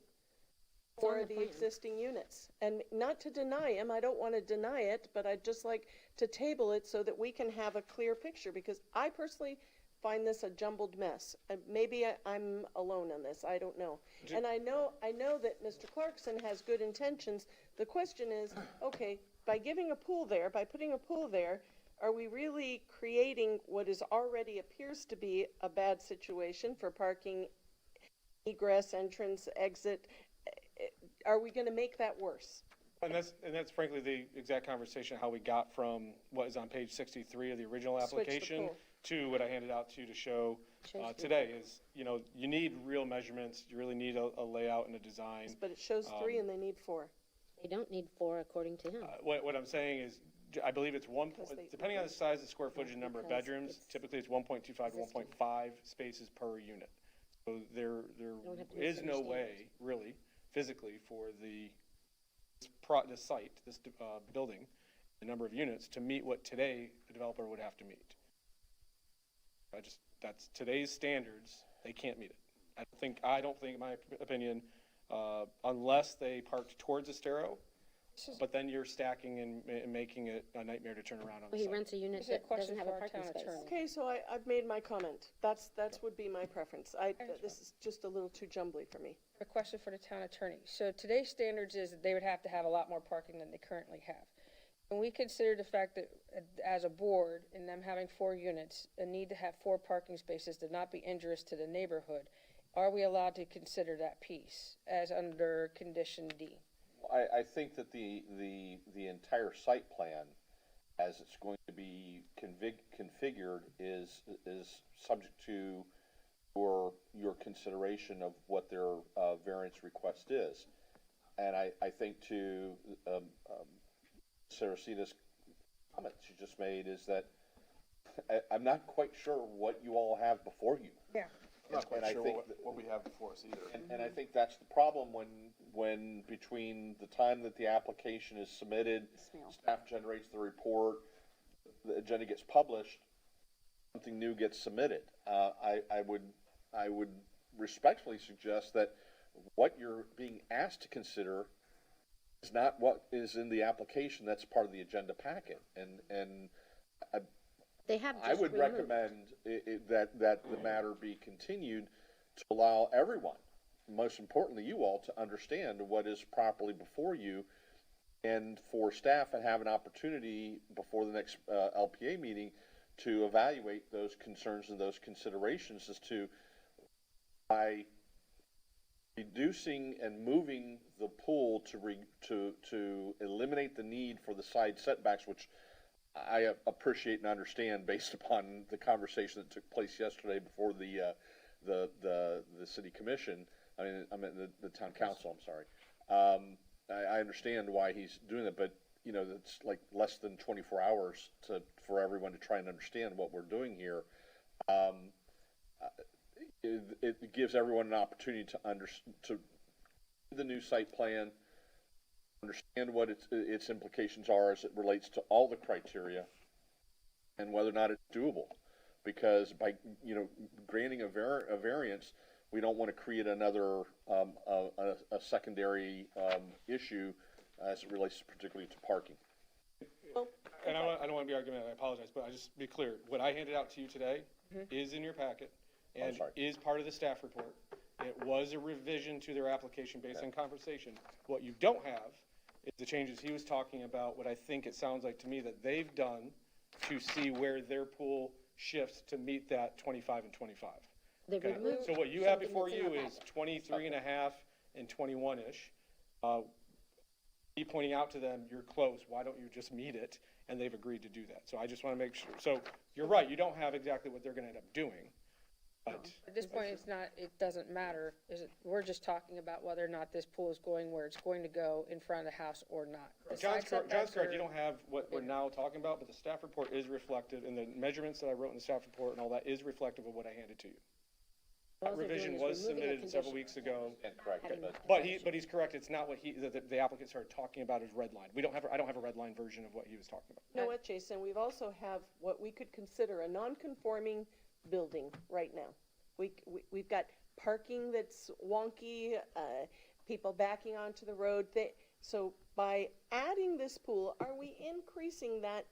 [SPEAKER 4] for the existing units? And not to deny them, I don't want to deny it, but I'd just like to table it so that we can have a clear picture, because I personally find this a jumbled mess. Maybe I'm alone on this, I don't know. And I know that Mr. Clarkson has good intentions. The question is, okay, by giving a pool there, by putting a pool there, are we really creating what is already appears to be a bad situation for parking, egress, entrance, exit? Are we gonna make that worse?
[SPEAKER 12] And that's frankly the exact conversation, how we got from what is on page 63 of the original
[SPEAKER 4] Switch the
[SPEAKER 12] application
[SPEAKER 4] pool.
[SPEAKER 12] to what I handed out to you to show today is, you need real measurements, you really need a layout and a design.
[SPEAKER 4] But it shows 3 and they need 4.
[SPEAKER 8] They don't need 4 according to him.
[SPEAKER 12] What I'm saying is, I believe it's
[SPEAKER 4] Because they-
[SPEAKER 12] depending on the size, the square footage, and number of
[SPEAKER 8] because
[SPEAKER 12] bedrooms,
[SPEAKER 8] it's
[SPEAKER 12] typically it's 1.25 to 1.5 spaces per unit. So there
[SPEAKER 8] don't have to
[SPEAKER 12] is no
[SPEAKER 8] misunderstand
[SPEAKER 12] way, really, physically, for the site, this building, the number of units, to meet what today the developer would have to meet. That's today's standards, they can't meet it. I don't think, in my opinion, unless they parked towards Estero, but then you're stacking and making it a nightmare to turn around on the
[SPEAKER 8] Well, he
[SPEAKER 12] site.
[SPEAKER 8] rents a unit
[SPEAKER 7] This is a
[SPEAKER 8] that
[SPEAKER 7] question
[SPEAKER 8] doesn't have a
[SPEAKER 7] for our
[SPEAKER 8] parking
[SPEAKER 7] town
[SPEAKER 8] space.
[SPEAKER 7] attorney.
[SPEAKER 4] Okay, so I've made my comment. That's would be my preference. This is just a little too jumbly for me.
[SPEAKER 7] A question for the town attorney. So today's standards is that they would have to have a lot more parking than they currently have. When we consider the fact that, as a board, in them having 4 units, a need to have 4 parking spaces to not be injurious to the neighborhood, are we allowed to consider that piece as under condition D?
[SPEAKER 3] I think that the entire site plan, as it's going to be configured, is subject to your consideration of what their variance request is. And I think to Sarah Ceda's comment she just made is that I'm not quite sure what you all have before you.
[SPEAKER 7] Yeah.
[SPEAKER 9] I'm not quite
[SPEAKER 3] And I
[SPEAKER 9] sure
[SPEAKER 3] think
[SPEAKER 9] what we have before us either.
[SPEAKER 3] And I think that's the problem when between the time that the application is submitted, staff generates the report, the agenda gets published, something new gets submitted. I would respectfully suggest that what you're being asked to consider is not what is in the application that's part of the agenda packet. And
[SPEAKER 8] They have
[SPEAKER 3] I
[SPEAKER 8] just
[SPEAKER 3] would
[SPEAKER 8] removed.
[SPEAKER 3] recommend that the matter be continued to allow everyone, most importantly you all, to understand what is properly before you, and for staff to have an opportunity before the next LPA meeting to evaluate those concerns and those considerations as to by reducing and moving the pool to eliminate the need for the side setbacks, which I appreciate and understand based upon the conversation that took place yesterday before the city commission. I mean the town council. I'm sorry. I understand why he's doing that, but it's like less than 24 hours for everyone to try and understand what we're doing here. It gives everyone an opportunity to the new site plan, understand what its implications are as it relates to all the criteria, and whether or not it's doable. Because by granting a variance, we don't want to create another a secondary issue as it relates particularly to parking.
[SPEAKER 12] And I don't want to be argumentative, I apologize, but I just be clear, what I handed out to you today is in your packet and is part of the staff report. It was a revision to their application based on conversation. What you don't have is the changes he was talking about, what I think it sounds like to me that they've done to see where their pool shifts to meet that 25 and 25.
[SPEAKER 8] They've
[SPEAKER 12] Okay?
[SPEAKER 8] removed
[SPEAKER 12] So what you have
[SPEAKER 8] something
[SPEAKER 12] before
[SPEAKER 8] that's in
[SPEAKER 12] you
[SPEAKER 8] our
[SPEAKER 12] is
[SPEAKER 8] packet.
[SPEAKER 12] 23 and a half and 21-ish. Me pointing out to them, you're close, why don't you just meet it? And they've agreed to do that. So I just want to make sure. So you're right, you don't have exactly what they're going to end up doing. But
[SPEAKER 7] At this point, it doesn't matter. We're just talking about whether or not this pool is going where it's going to go in front of the house or not. The
[SPEAKER 12] John's
[SPEAKER 7] side
[SPEAKER 12] correct,
[SPEAKER 7] setbacks
[SPEAKER 12] you don't have what we're now talking about, but the staff report is reflective, and the measurements that I wrote in the staff report and all that is reflective of what I handed to you.
[SPEAKER 8] All
[SPEAKER 12] That
[SPEAKER 8] they're doing
[SPEAKER 12] revision
[SPEAKER 8] is
[SPEAKER 12] was
[SPEAKER 8] removing a
[SPEAKER 12] submitted several
[SPEAKER 8] condition.
[SPEAKER 12] weeks ago.
[SPEAKER 3] Correct.
[SPEAKER 8] Having
[SPEAKER 12] But he's correct, it's not what the applicant started talking about as red line. I don't have a red line version of what he was talking about.
[SPEAKER 4] You know what, Jason, we've also have what we could consider a non-conforming building right now. We've got parking that's wonky, people backing onto the road. So by adding this pool, are we increasing that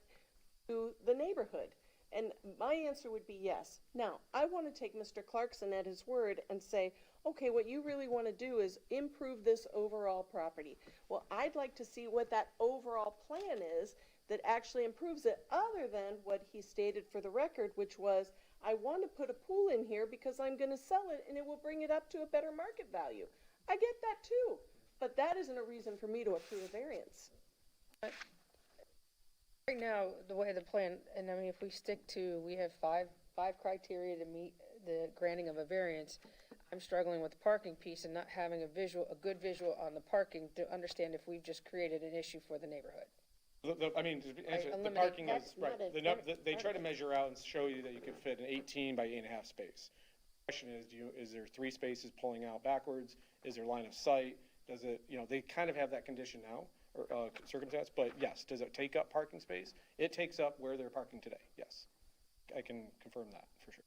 [SPEAKER 4] to the neighborhood? And my answer would be yes. Now, I want to take Mr. Clarkson at his word and say, okay, what you really want to do is improve this overall property. Well, I'd like to see what that overall plan is that actually improves it, other than what he stated for the record, which was, I want to put a pool in here because I'm going to sell it and it will bring it up to a better market value. I get that too, but that isn't a reason for me to approve a variance.
[SPEAKER 7] Right now, the way the plan, and I mean, if we stick to, we have five criteria to meet the granting of a variance. I'm struggling with the parking piece and not having a good visual on the parking to understand if we've just created an issue for the neighborhood.
[SPEAKER 12] I mean, to answer, the
[SPEAKER 7] eliminate-
[SPEAKER 12] parking is,
[SPEAKER 8] That's
[SPEAKER 12] right,
[SPEAKER 8] not
[SPEAKER 12] they try to measure out and show you that you can fit an 18 by 8.5 space. The question is, is there 3 spaces pulling out backwards? Is there line of sight? Does it, they kind of have that condition now, or circumstance, but yes, does it take up parking space? It takes up where they're parking today, yes. I can confirm that, for sure.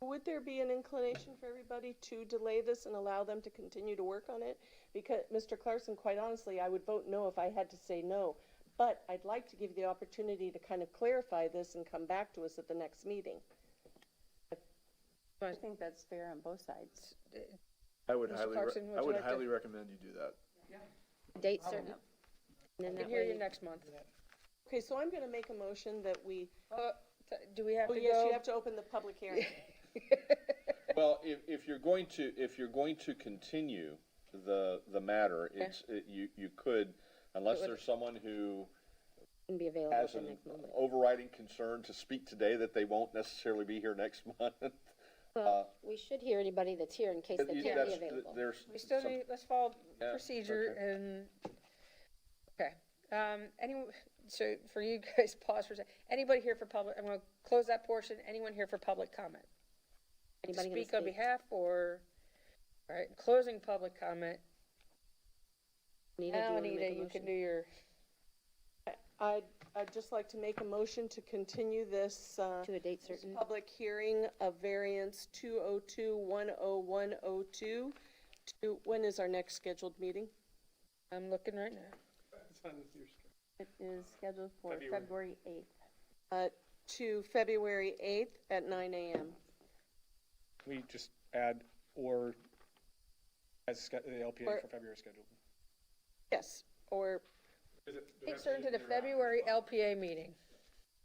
[SPEAKER 4] Would there be an inclination for everybody to delay this and allow them to continue to work on it? Because, Mr. Clarkson, quite honestly, I would vote no if I had to say no. But I'd like to give you the opportunity to kind of clarify this and come back to us at the next meeting.
[SPEAKER 1] I think that's fair on both sides.
[SPEAKER 9] I would
[SPEAKER 7] Mr.
[SPEAKER 9] highly,
[SPEAKER 7] Clarkson, would you like to-
[SPEAKER 9] highly recommend you do that.
[SPEAKER 8] Date certain. And then
[SPEAKER 7] I
[SPEAKER 8] that
[SPEAKER 7] can hear
[SPEAKER 8] way,
[SPEAKER 7] you next month.
[SPEAKER 4] Okay, so I'm going to make a motion that we,
[SPEAKER 7] Do we have
[SPEAKER 4] oh
[SPEAKER 7] to
[SPEAKER 4] yes, you
[SPEAKER 7] go?
[SPEAKER 4] have to open the public hearing.
[SPEAKER 3] Well, if you're going to continue the matter, you could, unless there's someone who
[SPEAKER 8] can be available
[SPEAKER 3] has
[SPEAKER 8] at the
[SPEAKER 3] an
[SPEAKER 8] next moment.
[SPEAKER 3] overriding concern to speak today that they won't necessarily be here next month.
[SPEAKER 8] Well, we should hear anybody that's here in case they can't be
[SPEAKER 3] That's-
[SPEAKER 8] available.
[SPEAKER 3] There's
[SPEAKER 7] We still
[SPEAKER 3] some-
[SPEAKER 7] need, let's follow
[SPEAKER 3] Yeah,
[SPEAKER 7] procedure
[SPEAKER 3] okay.
[SPEAKER 7] and, okay. Anyone, so for you guys, pause for a second. Anybody here for public, I'm gonna close that portion. Anyone here for public comment? To
[SPEAKER 8] Anybody gonna
[SPEAKER 7] speak on
[SPEAKER 8] speak?
[SPEAKER 7] behalf or, all right, closing public comment.
[SPEAKER 8] Anita, do you
[SPEAKER 7] Now,
[SPEAKER 8] wanna make
[SPEAKER 7] Anita,
[SPEAKER 8] a
[SPEAKER 7] you
[SPEAKER 8] motion?
[SPEAKER 7] can do your,
[SPEAKER 4] I'd just like to make a motion to continue this,
[SPEAKER 8] To a date
[SPEAKER 4] this
[SPEAKER 8] certain?
[SPEAKER 4] public hearing of variance 202-10102 to, when is our next scheduled meeting?
[SPEAKER 7] I'm looking right now.
[SPEAKER 12] It's on your screen.
[SPEAKER 1] It is scheduled for
[SPEAKER 12] February.
[SPEAKER 1] February 8th.
[SPEAKER 4] To February 8th at 9 a.m.
[SPEAKER 12] We just add, or as the LPA
[SPEAKER 4] Or-
[SPEAKER 12] for February schedule.
[SPEAKER 4] Yes, or,
[SPEAKER 7] Date certain to the February LPA meeting.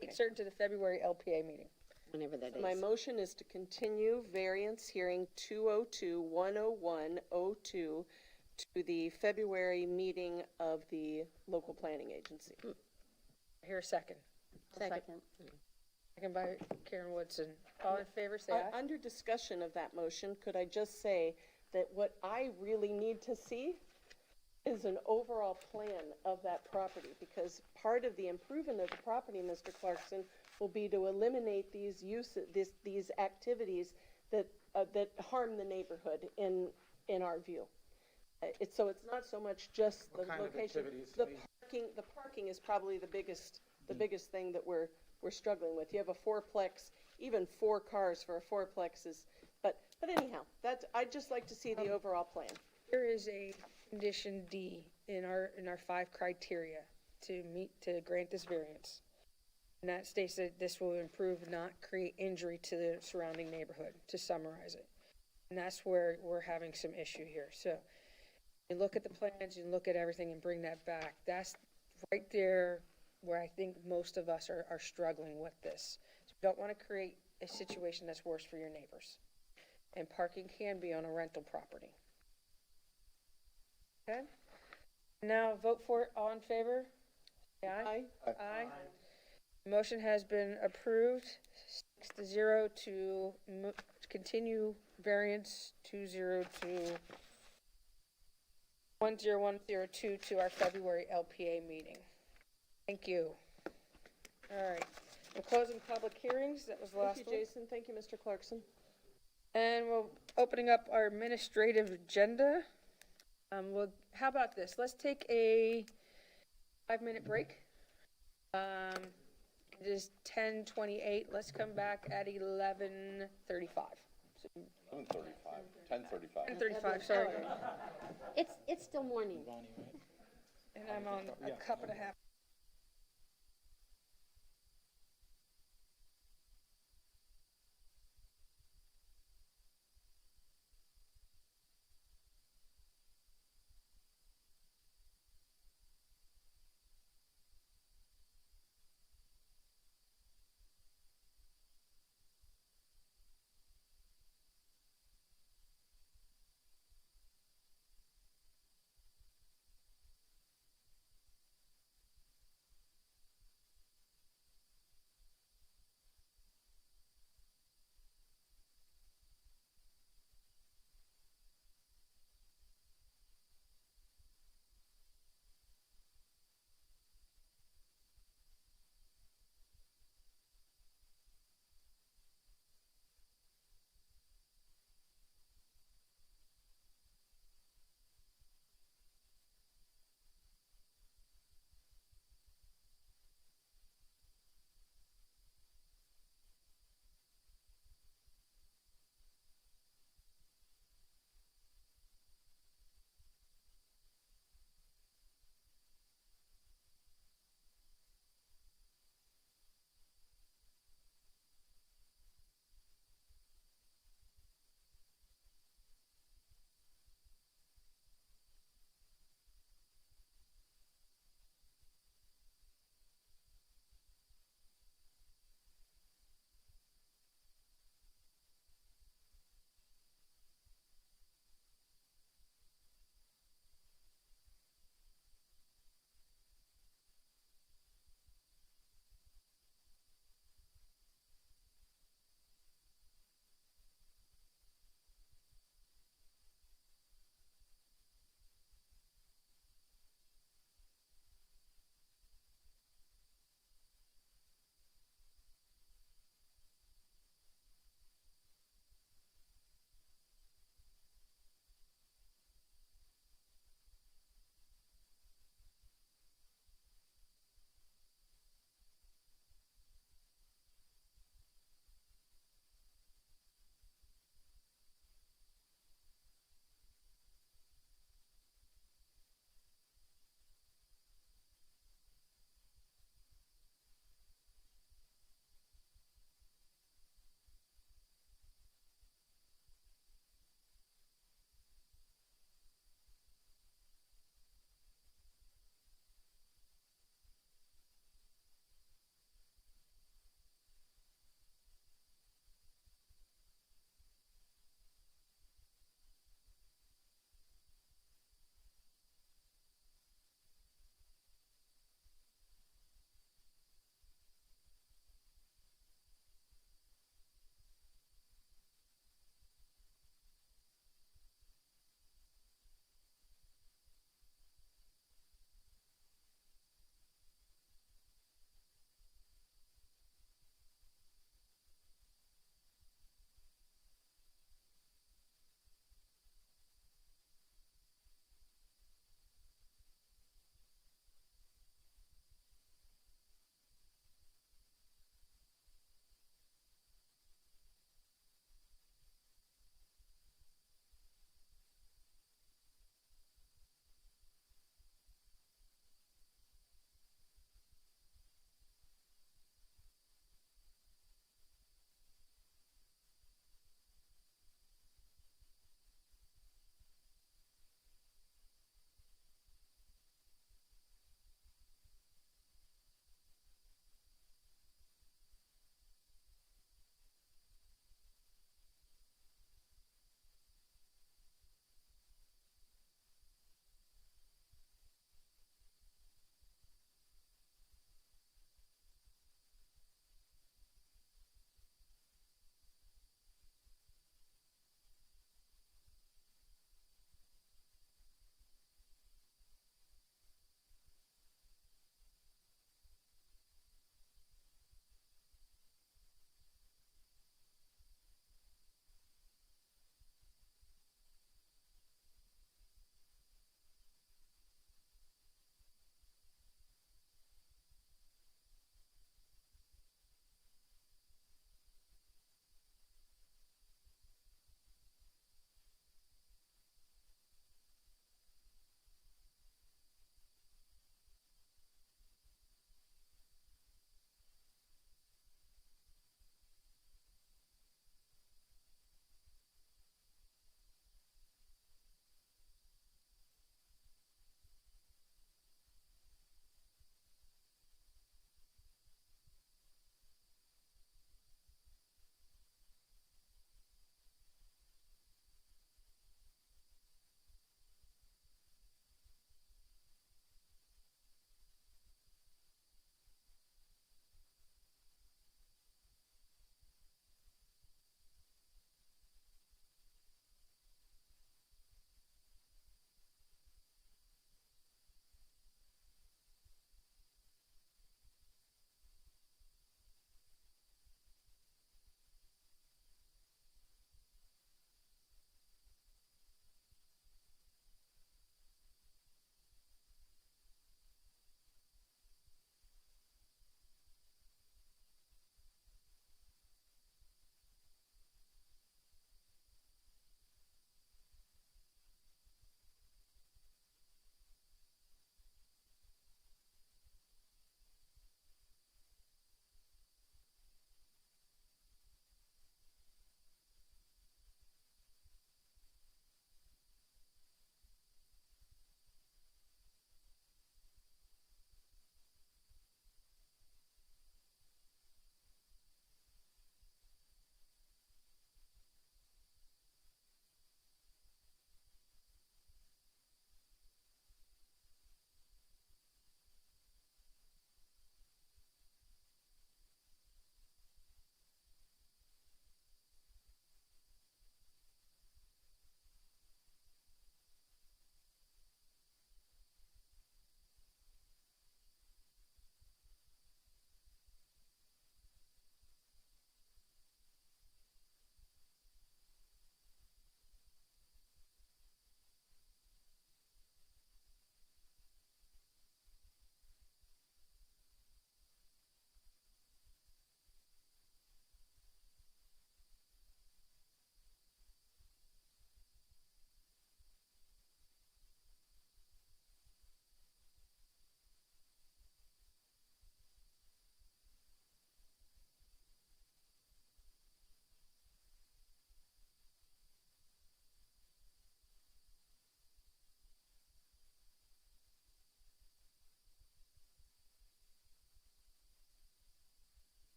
[SPEAKER 7] Date certain to the February LPA meeting.
[SPEAKER 8] Whenever that
[SPEAKER 4] my
[SPEAKER 8] is.
[SPEAKER 4] motion is to continue variance hearing 202-10102 to the February meeting of the local planning agency.
[SPEAKER 7] Here, a second.
[SPEAKER 8] Second.
[SPEAKER 7] Second by Karen Woodson. All in favor, say aye.
[SPEAKER 4] Under discussion of that motion, could I just say that what I really need to see is an overall plan of that property, because part of the improvement of the property, Mr. Clarkson, will be to eliminate these these activities that harm the neighborhood in our view. So it's not so much just the
[SPEAKER 11] What kind of
[SPEAKER 4] location.
[SPEAKER 11] activities,
[SPEAKER 4] The
[SPEAKER 11] please?
[SPEAKER 4] parking is probably the biggest thing that we're struggling with. You have a fourplex, even 4 cars for a fourplex is, but anyhow, I'd just like to see the overall plan.
[SPEAKER 7] There is a condition D in our 5 criteria to grant this variance. And that states that this will improve, not create injury to the surrounding neighborhood, to summarize it. And that's where we're having some issue here. So you look at the plans, you look at everything and bring that back. That's right there where I think most of us are struggling with this. So we don't want to create a situation that's worse for your neighbors. And parking can be on a rental property. Okay? Now vote for it. All in favor? Say aye.
[SPEAKER 4] Aye.
[SPEAKER 7] Aye. Motion has been approved, 6-0 to continue variance 10102 to our February LPA meeting. Thank you. All right. We're closing public hearings. That was the last
[SPEAKER 4] Thank
[SPEAKER 7] one.
[SPEAKER 4] you, Jason. Thank you, Mr. Clarkson.
[SPEAKER 7] And we're opening up our administrative agenda. How about this? Let's take a 5-minute break. It is 10:28. Let's come back at 11:35.
[SPEAKER 3] 11:35, 10:35.
[SPEAKER 7] 10:35, sorry.
[SPEAKER 8] It's still morning.
[SPEAKER 7] And I'm on a cup and a half.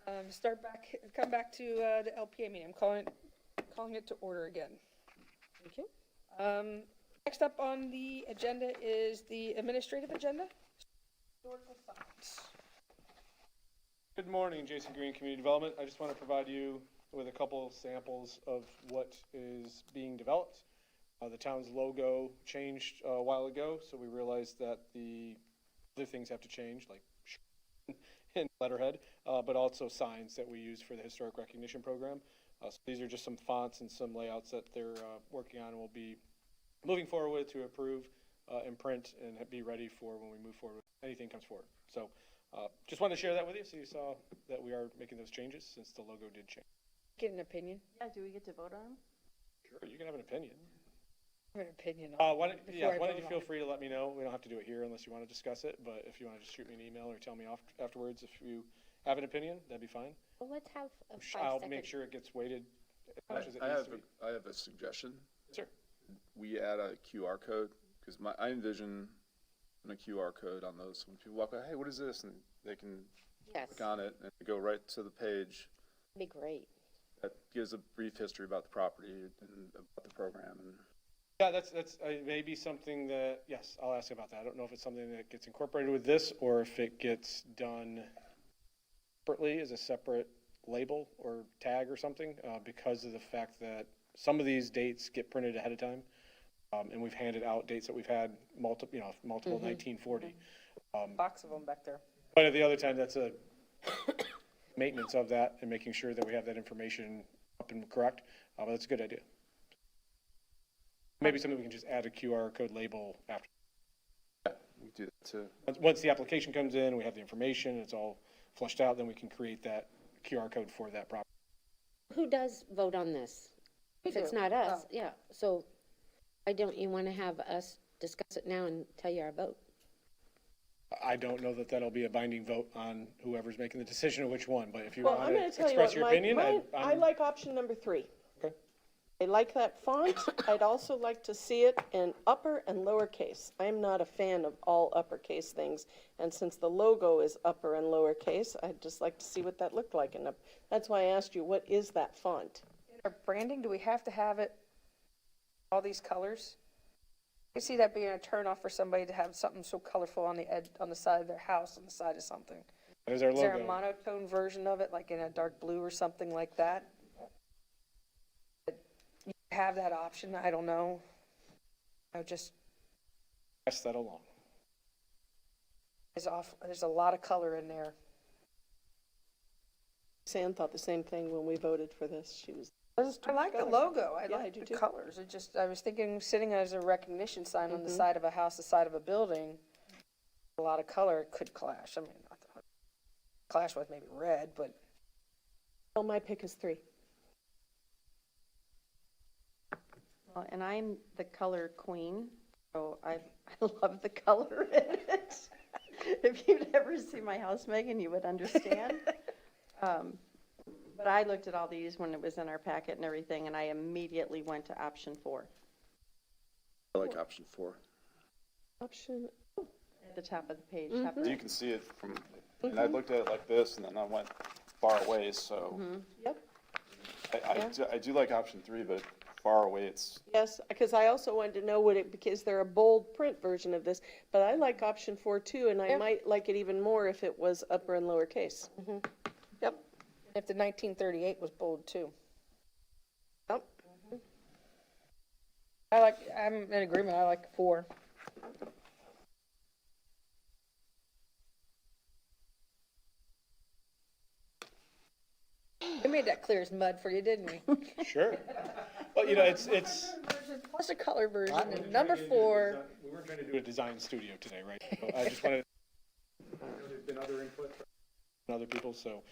[SPEAKER 7] Come back to the LPA meeting. I'm calling it to order again.
[SPEAKER 8] Thank you.
[SPEAKER 7] Next up on the agenda is the administrative agenda. Historical signs.
[SPEAKER 12] Good morning, Jason Green, Community Development. I just want to provide you with a couple samples of what is being developed. The town's logo changed a while ago, so we realized that the other things have to change, like and letterhead, but also signs that we use for the Historic Recognition Program. So these are just some fonts and some layouts that they're working on and will be moving forward with to approve and print and be ready for when we move forward, anything comes forward. So just wanted to share that with you so you saw that we are making those changes since the logo did change.
[SPEAKER 7] Get an opinion.
[SPEAKER 1] Yeah, do we get to vote on them?
[SPEAKER 12] Sure, you can have an opinion.
[SPEAKER 7] I have an opinion.
[SPEAKER 12] Why don't you
[SPEAKER 7] vote
[SPEAKER 12] feel
[SPEAKER 7] on it.
[SPEAKER 12] free to let me know? We don't have to do it here unless you want to discuss it, but if you want to just shoot me an email or tell me afterwards if you have an opinion, that'd be fine.
[SPEAKER 8] Well, let's have a
[SPEAKER 12] I'll
[SPEAKER 8] 5-second.
[SPEAKER 12] make sure it gets weighted as much as it
[SPEAKER 9] I
[SPEAKER 12] needs
[SPEAKER 9] have,
[SPEAKER 12] to be.
[SPEAKER 9] I have a suggestion.
[SPEAKER 12] Sure.
[SPEAKER 9] We add a QR code, because I envision a QR code on those. So when people walk by, hey, what is this? And they can
[SPEAKER 8] Yes,
[SPEAKER 9] click on it and go right to the page
[SPEAKER 8] be great.
[SPEAKER 9] that gives a brief history about the property and about the program. And
[SPEAKER 12] Yeah, that's maybe something that, yes, I'll ask about that. I don't know if it's something that gets incorporated with this or if it gets done separately as a separate label or tag or something, because of the fact that some of these dates get printed ahead of time. And we've handed out dates that we've had multiple 1940.
[SPEAKER 7] Box of them back there.
[SPEAKER 12] But at the other time, that's a maintenance of that and making sure that we have that information up and correct. But that's a good idea. Maybe something we can just add a QR code label after.
[SPEAKER 9] we do that too.
[SPEAKER 12] Once the application comes in, we have the information, it's all flushed out, then we can create that QR code for that property.
[SPEAKER 8] Who does vote on this? If it's not us, yeah. So why don't you want to have us discuss it now and tell you our vote?
[SPEAKER 12] I don't know that that'll be a binding vote on whoever's making the decision of which one, but if you
[SPEAKER 4] Well,
[SPEAKER 12] want
[SPEAKER 4] I'm
[SPEAKER 12] to
[SPEAKER 4] gonna tell you
[SPEAKER 12] express
[SPEAKER 4] what,
[SPEAKER 12] your
[SPEAKER 4] my,
[SPEAKER 12] opinion,
[SPEAKER 4] I like option number 3.
[SPEAKER 12] Okay.
[SPEAKER 4] I like that font. I'd also like to see it in upper and lowercase. I'm not a fan of all uppercase things, and since the logo is upper and lowercase, I'd just like to see what that looked like. And that's why I asked you, what is that font?
[SPEAKER 7] In our branding, do we have to have it all these colors? I see that being a turnoff for somebody to have something so colorful on the edge, on the side of their house, on the side of something.
[SPEAKER 12] There's our
[SPEAKER 7] Is there a
[SPEAKER 12] logo.
[SPEAKER 7] monotone version of it, like in a dark blue or something like that? You have that option, I don't know. I just,
[SPEAKER 12] Pass that along.
[SPEAKER 7] there's a lot of color in there.
[SPEAKER 4] Sam thought the same thing when we voted for this. She was,
[SPEAKER 7] I like the logo, I
[SPEAKER 4] Yeah, I
[SPEAKER 7] like
[SPEAKER 4] do
[SPEAKER 7] the
[SPEAKER 4] too.
[SPEAKER 7] colors, I was thinking sitting as a recognition sign on the side of a house, the side of a building, a lot of color could clash, I mean, not the- clash with maybe red, but
[SPEAKER 4] well, my pick is 3.
[SPEAKER 1] Well, and I'm the color queen, so I love the color in it. If you'd ever see my house, Megan, you would understand. But I looked at all these when it was in our packet and everything, and I immediately went to option 4
[SPEAKER 9] I like option 4.
[SPEAKER 4] Option,
[SPEAKER 1] at the top of the page.
[SPEAKER 9] You can see it from, and I looked at it like this, and then I went far away, so
[SPEAKER 4] yep.
[SPEAKER 9] I do like option 3, but far away it's,
[SPEAKER 4] Yes, because I also wanted to know what it, because they're a bold print version of this, but I like option 4 too, and I might like it even more if it was upper and lowercase.
[SPEAKER 7] Yep. If the 1938 was bold too.
[SPEAKER 4] Yep.
[SPEAKER 7] I'm in agreement, I like 4. We made that clear as mud for you, didn't we?
[SPEAKER 12] Sure. Well, it's.
[SPEAKER 7] Plus a color version, and number 4.
[SPEAKER 12] We weren't trying to do a design studio today, right? So I just wanted, there's been other input from other people, so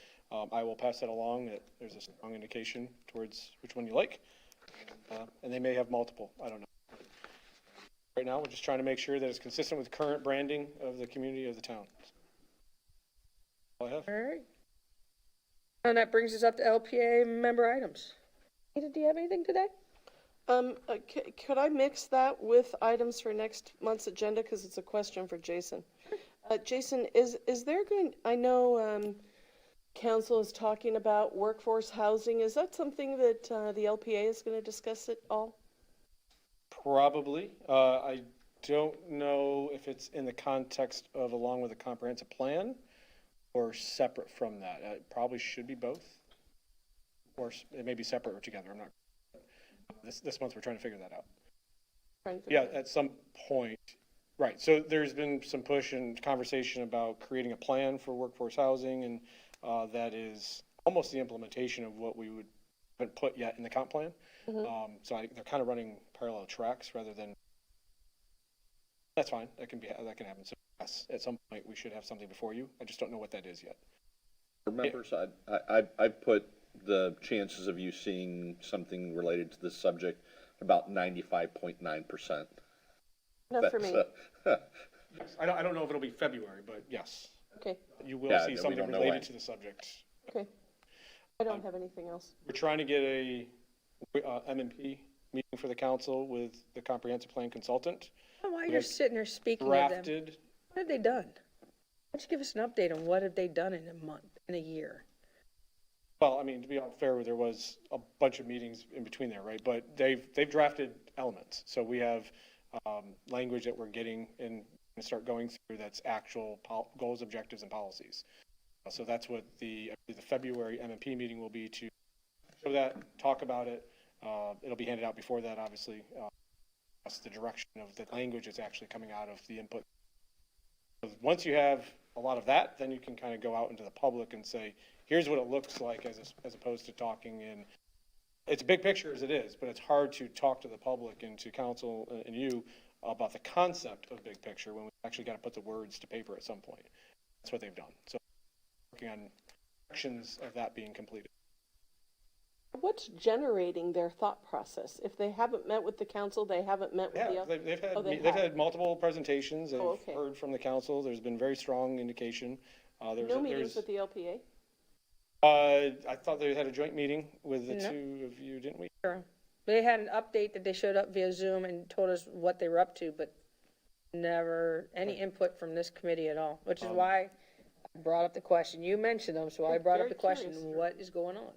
[SPEAKER 12] I will pass that along, that there's a strong indication towards which one you like. And they may have multiple, I don't know. Right now, we're just trying to make sure that it's consistent with current branding of the community of the town. All I have.
[SPEAKER 7] All right. And that brings us up to LPA member items. Anita, do you have anything today?
[SPEAKER 4] Could I mix that with items for next month's agenda, because it's a question for Jason? Jason, is there going, I know council is talking about workforce housing. Is that something that the LPA is going to discuss at all?
[SPEAKER 12] Probably. I don't know if it's in the context of along with a comprehensive plan or separate from that. It probably should be both. Or it may be separate or together. I'm not. This month we're trying to figure that out. Yeah, at some point. Right. So there's been some push and conversation about creating a plan for workforce housing, and that is almost the implementation of what we haven't put yet in the comp plan. So they're kind of running parallel tracks rather than. That's fine. That can happen. So yes, at some point we should have something before you. I just don't know what that is yet.
[SPEAKER 3] Members, I've put the chances of you seeing something related to this subject about 95.9%.
[SPEAKER 4] Enough for me.
[SPEAKER 12] I don't know if it'll be February, but yes.
[SPEAKER 4] Okay.
[SPEAKER 12] You will see
[SPEAKER 3] we
[SPEAKER 12] something
[SPEAKER 3] don't know
[SPEAKER 12] related
[SPEAKER 3] when.
[SPEAKER 12] to the subject.
[SPEAKER 4] Okay. I don't have anything else.
[SPEAKER 12] We're trying to get a M&P meeting for the council with the comprehensive plan consultant.
[SPEAKER 7] While you're sitting there speaking with them,
[SPEAKER 12] Drafted.
[SPEAKER 7] what have they done? Why don't you give us an update on what have they done in a month, in a year?
[SPEAKER 12] Well, I mean, to be fair, there was a bunch of meetings in between there, right? But they've drafted elements. So we have language that we're getting and start going through that's actual goals, objectives, and policies. So that's what the February M&P meeting will be, to show that, talk about it. It'll be handed out before that, obviously. That's the direction of the language that's actually coming out of the input. So once you have a lot of that, then you can kind of go out into the public and say, here's what it looks like, as opposed to talking in, it's a big picture as it is, but it's hard to talk to the public and to council and you about the concept of big picture when we actually got to put the words to paper at some point. That's what they've done. So working on sections of that being completed.
[SPEAKER 4] What's generating their thought process? If they haven't met with the council, they haven't met with the...
[SPEAKER 12] They've had multiple presentations. They've
[SPEAKER 4] okay.
[SPEAKER 12] heard from the council. There's been very strong indication.
[SPEAKER 4] No meetings with the LPA?
[SPEAKER 12] I thought they had a joint meeting with the two of you, didn't we?
[SPEAKER 7] Sure. They had an update that they showed up via Zoom and told us what they were up to, but never any input from this committee at all, which is why I brought up the question. You mentioned them, so I brought up the question, what is going on?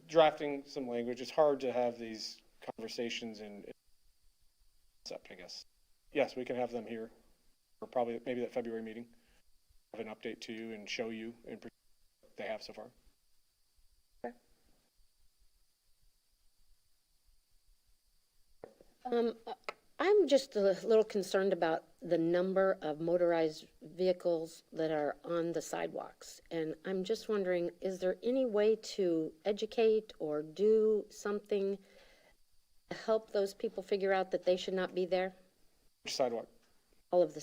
[SPEAKER 12] Drafting some language. It's hard to have these conversations in concept, I guess. Yes, we can have them here, or probably maybe that February meeting. Have an update to you and show you and they have so far.
[SPEAKER 8] I'm just a little concerned about the number of motorized vehicles that are on the sidewalks. And I'm just wondering, is there any way to educate or do something to help those people figure out that they should not be there?
[SPEAKER 12] Which sidewalk?
[SPEAKER 8] All of the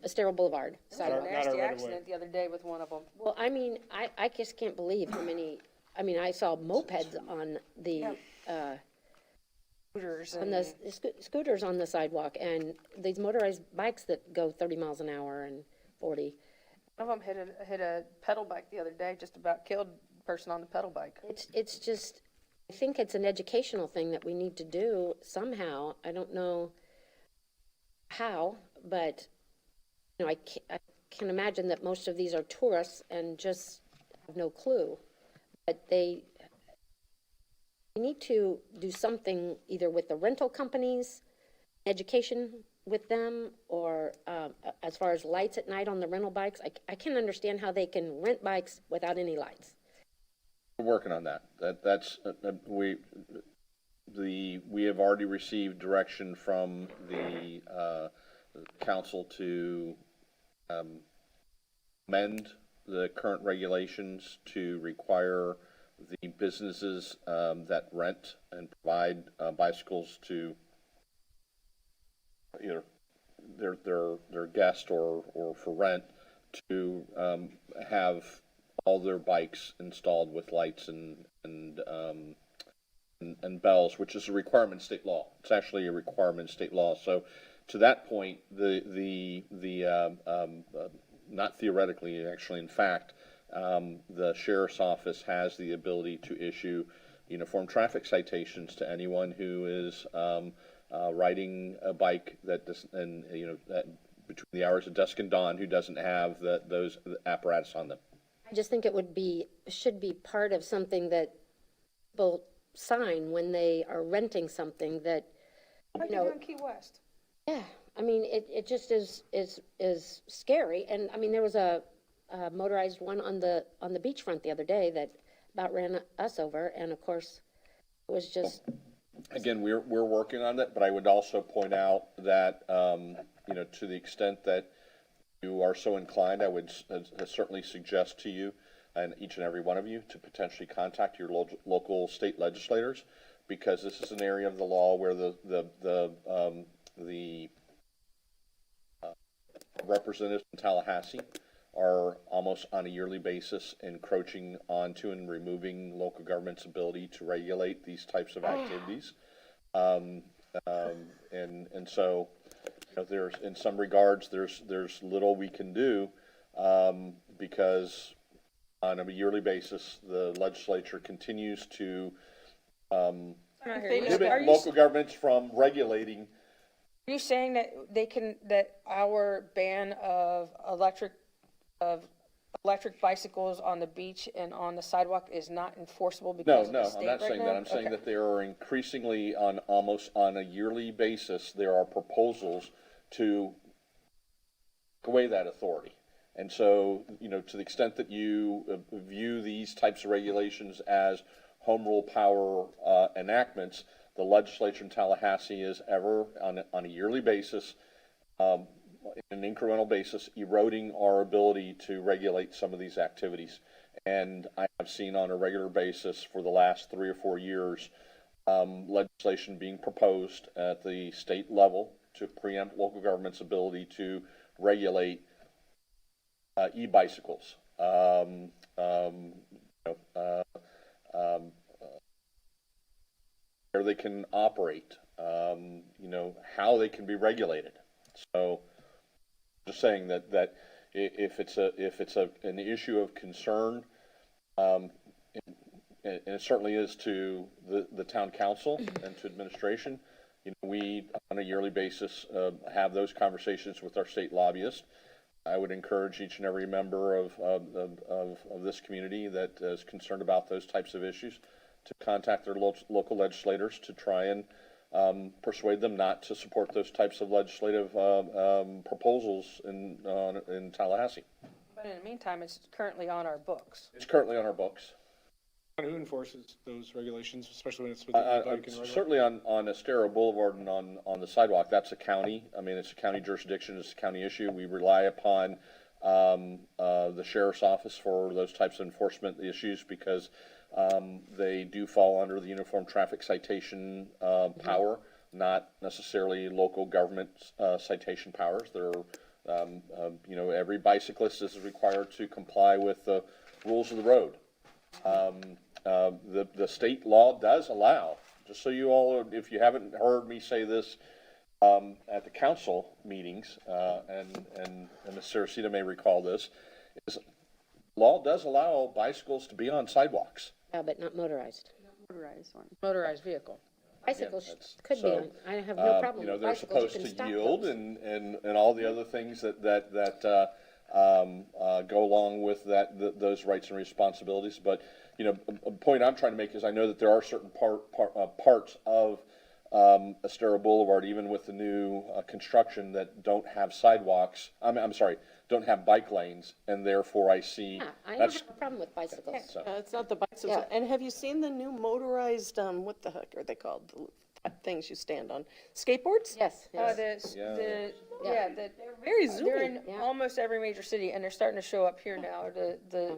[SPEAKER 8] Estero Boulevard sidewalk.
[SPEAKER 7] Nasty accident the other day with one of them.
[SPEAKER 8] Well, I mean, I just can't believe how many, I saw mopeds on the,
[SPEAKER 7] Scooters
[SPEAKER 8] on the scooters on the sidewalk, and these motorized bikes that go 30 miles an hour and 40.
[SPEAKER 7] One of them hit a pedal bike the other day, just about killed a person on the pedal bike.
[SPEAKER 8] It's just, I think it's an educational thing that we need to do somehow. I don't know how, but I can imagine that most of these are tourists and just have no clue. But they need to do something either with the rental companies, education with them, or as far as lights at night on the rental bikes. I can't understand how they can rent bikes without any lights.
[SPEAKER 3] We're working on that. We have already received direction from the council to amend the current regulations to require the businesses that rent and provide bicycles to either their guest or for rent to have all their bikes installed with lights and bells, which is a requirement in state law. It's actually a requirement in state law. So to that point, the not theoretically, actually, in fact, the sheriff's office has the ability to issue uniform traffic citations to anyone who is riding a bike that that between the hours of dusk and dawn who doesn't have those apparatus on them.
[SPEAKER 8] I just think it should be part of something that people sign when they are renting something that,
[SPEAKER 7] Like
[SPEAKER 8] you
[SPEAKER 7] you do
[SPEAKER 8] know,
[SPEAKER 7] in Key West.
[SPEAKER 8] yeah, I mean, it just is scary. And I mean, there was a motorized one on the beachfront the other day that about ran us over, and of course, it was just,
[SPEAKER 3] Again, we're working on it, but I would also point out that, you know, to the extent that you are so inclined, I would certainly suggest to you and each and every one of you to potentially contact your local state legislators, because this is an area of the law where the representatives in Tallahassee are almost on a yearly basis encroaching onto and removing local government's ability to regulate these types of activities. And so, you know, there's, in some regards, there's little we can do, because on a yearly basis, the legislature continues to, prohibit local governments from regulating.
[SPEAKER 7] Are you saying that that our ban of electric bicycles on the beach and on the sidewalk is not enforceable because of the state right now?
[SPEAKER 3] I'm not saying that. I'm saying that there are increasingly, almost on a yearly basis, there are proposals to take away that authority. And so, you know, to the extent that you view these types of regulations as home rule power enactments, the legislature in Tallahassee is ever, on a yearly basis, in an incremental basis, eroding our ability to regulate some of these activities. And I have seen on a regular basis for the last 3 or 4 years, legislation being proposed at the state level to preempt local government's ability to regulate e-bicycles, where they can operate, you know, how they can be regulated. So, just saying that if it's an issue of concern, and it certainly is to the town council and to administration, you know, we on a yearly basis have those conversations with our state lobbyists. I would encourage each and every member of this community that is concerned about those types of issues to contact their local legislators to try and persuade them not to support those types of legislative proposals in Tallahassee.
[SPEAKER 7] But in the meantime, it's currently on our books.
[SPEAKER 3] It's currently on our books.
[SPEAKER 12] And who enforces those regulations, especially when it's with the e-bike and regular?
[SPEAKER 3] Certainly on Estero Boulevard and on the sidewalk, that's a county. I mean, it's a county jurisdiction, it's a county issue. We rely upon the sheriff's office for those types of enforcement issues because they do fall under the Uniform Traffic Citation power, not necessarily local government citation powers. They're, you know, every bicyclist is required to comply with the rules of the road. The state law does allow, just so you all, if you haven't heard me say this at the council meetings, and Ms. Saracita may recall this, is law does allow bicycles to be on sidewalks.
[SPEAKER 8] yeah, but not motorized.
[SPEAKER 1] Motorized one.
[SPEAKER 7] Motorized vehicle.
[SPEAKER 8] Bicycles could be on, I have no problem
[SPEAKER 3] You know,
[SPEAKER 8] with
[SPEAKER 3] they're
[SPEAKER 8] bicycles, you
[SPEAKER 3] supposed
[SPEAKER 8] can
[SPEAKER 3] to
[SPEAKER 8] stop
[SPEAKER 3] yield
[SPEAKER 8] those.
[SPEAKER 3] and all the other things that go along with those rights and responsibilities. But, you know, a point I'm trying to make is I know that there are certain parts of Estero Boulevard, even with the new construction, that don't have sidewalks. I'm sorry, don't have bike lanes, and therefore I see.
[SPEAKER 8] Yeah, I don't
[SPEAKER 3] that's
[SPEAKER 8] have a problem with bicycles.
[SPEAKER 3] so.
[SPEAKER 4] It's not the bicycles.
[SPEAKER 8] Yeah.
[SPEAKER 4] And have you seen the new motorized, what the heck are they called? The things you stand on. Skateboards?
[SPEAKER 8] Yes, yes.
[SPEAKER 4] They're very
[SPEAKER 7] They're in
[SPEAKER 4] zoomy.
[SPEAKER 8] Yeah.
[SPEAKER 7] almost every major city, and they're starting to show up here now, the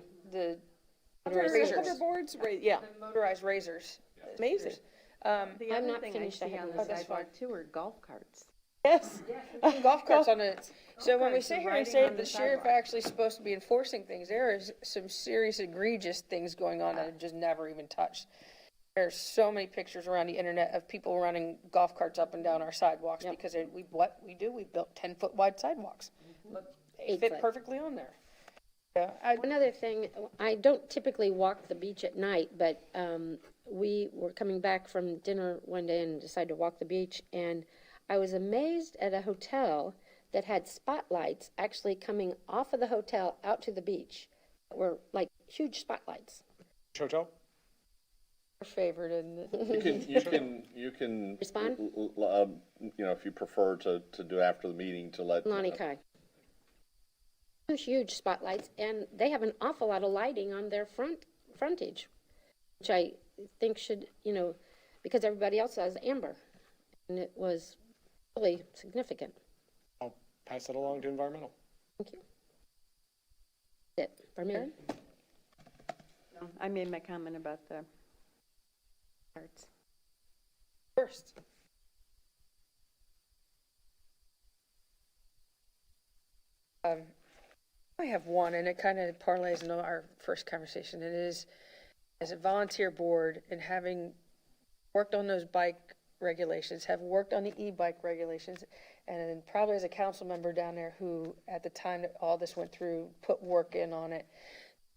[SPEAKER 7] razors.
[SPEAKER 4] Hoverboards, right, yeah.
[SPEAKER 7] Motorized razors.
[SPEAKER 4] Amazing.
[SPEAKER 1] The
[SPEAKER 8] I'm
[SPEAKER 1] other
[SPEAKER 8] not
[SPEAKER 1] thing
[SPEAKER 8] finished, I
[SPEAKER 1] I see
[SPEAKER 8] haven't
[SPEAKER 1] on the
[SPEAKER 8] listened.
[SPEAKER 1] sidewalk too are golf carts.
[SPEAKER 4] Yes.
[SPEAKER 7] Golf carts on it. So when we
[SPEAKER 1] carts
[SPEAKER 7] sit
[SPEAKER 1] are
[SPEAKER 7] here and
[SPEAKER 1] riding
[SPEAKER 7] say
[SPEAKER 1] on
[SPEAKER 7] the
[SPEAKER 1] the
[SPEAKER 7] sheriff
[SPEAKER 1] sidewalk.
[SPEAKER 7] actually supposed to be enforcing things, there is some serious egregious things going on that are just never even touched. There's so many pictures around the internet of people running golf carts up and down our sidewalks because we built 10-foot wide sidewalks. They
[SPEAKER 8] 8
[SPEAKER 7] fit
[SPEAKER 8] foot.
[SPEAKER 7] perfectly on there. Yeah,
[SPEAKER 8] One other thing, I don't typically walk the beach at night, but we were coming back from dinner one day and decided to walk the beach, and I was amazed at a hotel that had spotlights actually coming off of the hotel out to the beach. were like huge spotlights.
[SPEAKER 12] Hotel?
[SPEAKER 7] Favored in the.
[SPEAKER 3] You can.
[SPEAKER 8] Respond?
[SPEAKER 3] If you prefer to do after the meeting to let.
[SPEAKER 8] Lonnie Kai. Huge spotlights, and they have an awful lot of lighting on their frontage, which I think should, because everybody else has amber, and it was really significant.
[SPEAKER 12] I'll pass that along to environmental.
[SPEAKER 8] Thank you. That's it for me.
[SPEAKER 1] No, I made my comment about the arts.
[SPEAKER 7] First. I have one, and it kind of parlays into our first conversation. It is, as a volunteer board and having worked on those bike regulations, have worked on the e-bike regulations, and probably as a council member down there who, at the time that all this went through, put work in on it,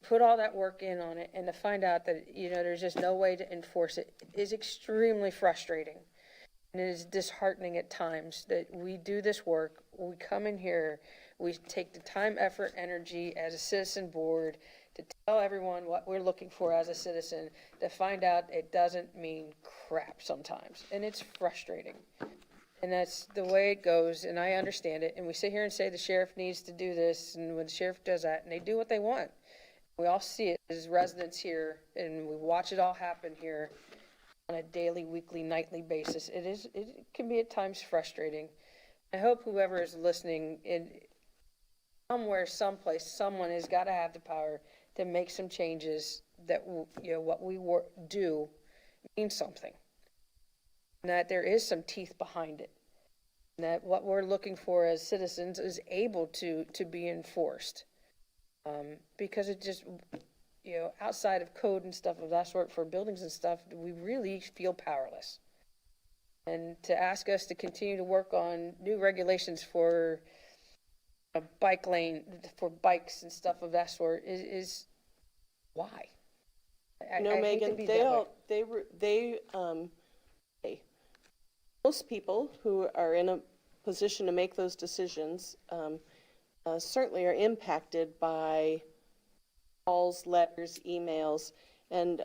[SPEAKER 7] put all that work in on it, and to find out that, there's just no way to enforce it is extremely frustrating. And it is disheartening at times that we do this work, we come in here, we take the time, effort, energy as a citizen board to tell everyone what we're looking for as a citizen, to find out it doesn't mean crap sometimes. And it's frustrating. And that's the way it goes, and I understand it. And we sit here and say the sheriff needs to do this, and when the sheriff does that, and they do what they want. We all see it as residents here, and we watch it all happen here on a daily, weekly, nightly basis. It can be at times frustrating. I hope whoever is listening, somewhere, someplace, someone has got to have the power to make some changes that, what we do means something. And that there is some teeth behind it. And that what we're looking for as citizens is able to be enforced. Because it just, outside of code and stuff of that sort for buildings and stuff, we really feel powerless. And to ask us to continue to work on new regulations for a bike lane, for bikes and stuff of that sort is why? I hate to
[SPEAKER 4] Megan,
[SPEAKER 7] be that way.
[SPEAKER 4] Most people who are in a position to make those decisions certainly are impacted by calls, letters, emails, and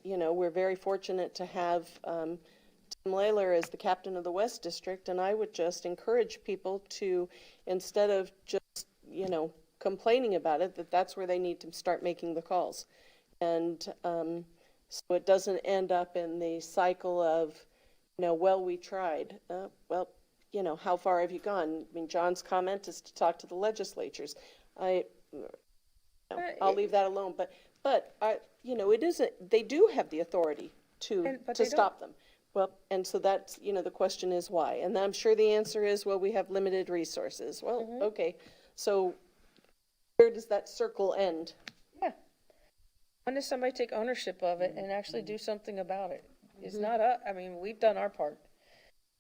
[SPEAKER 4] we're very fortunate to have Tim Layler as the captain of the West District, and I would just encourage people to, instead of just complaining about it, that's where they need to start making the calls, and so it doesn't end up in the cycle of we tried. How far have you gone? I mean, John's comment is to talk to the legislatures. I'll leave that alone. But it isn't. They do have the authority to stop them. Well, and so that's the question is why. And I'm sure the answer is, well, we have limited resources. Well, okay. So where does that circle end?
[SPEAKER 7] Yeah. When does somebody take ownership of it and actually do something about it? It's not us. I mean, we've done our part.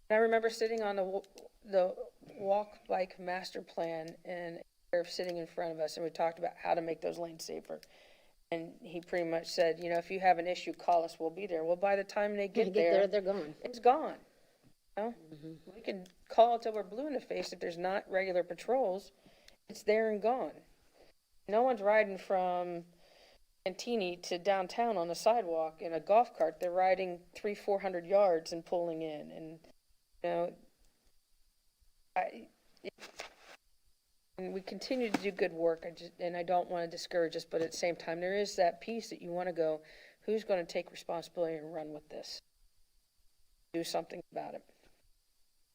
[SPEAKER 7] And I remember sitting on the walk bike master plan and sitting in front of us, and we talked about how to make those lanes safer. And he pretty much said, if you have an issue, call us, we'll be there. Well, by the time they get there,
[SPEAKER 8] they're gone.
[SPEAKER 7] It's gone. We can call till we're blue in the face if there's not regular patrols. It's there and gone. No one's riding from Antini to downtown on the sidewalk in a golf cart. They're riding 300-400 yards and pulling in. And, and we continue to do good work, and I don't want to discourage us, but at the same time, there is that piece that you want to go, who's going to take responsibility and run with this? Do something about it.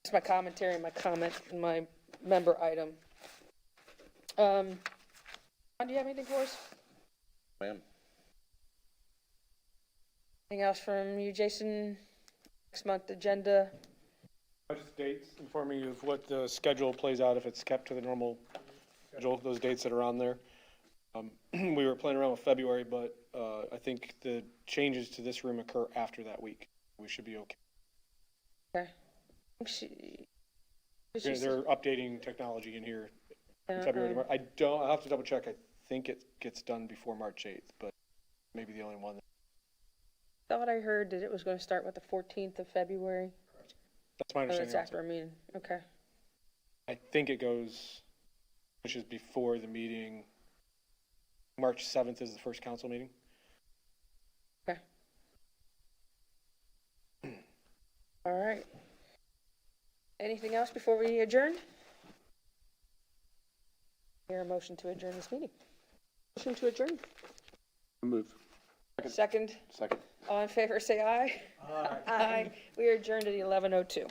[SPEAKER 7] That's my commentary, my comment, and my member item. John, do you have anything for us?
[SPEAKER 3] Ma'am.
[SPEAKER 7] Anything else from you, Jason? Next month agenda?
[SPEAKER 12] Just dates, informing you of what the schedule plays out if it's kept to the normal schedule, those dates that are on there. We were playing around with February, but I think the changes to this room occur after that week. We should be okay.
[SPEAKER 7] Okay.
[SPEAKER 12] They're updating technology in here in February. I'll have to double check. I think it gets done before March 8th, but maybe the only one.
[SPEAKER 7] I thought I heard that it was going to start with the 14th of February.
[SPEAKER 12] That's my understanding.
[SPEAKER 7] That's after our meeting. Okay.
[SPEAKER 12] I think it goes, which is before the meeting. March 7th is the first council meeting.
[SPEAKER 7] Okay. All right. Anything else before we adjourn? Hear a motion to adjourn this meeting.
[SPEAKER 4] Motion to adjourn.
[SPEAKER 9] Move.
[SPEAKER 7] Second,
[SPEAKER 3] Second.
[SPEAKER 7] all in favor, say aye. Aye. We are adjourned at 11:02.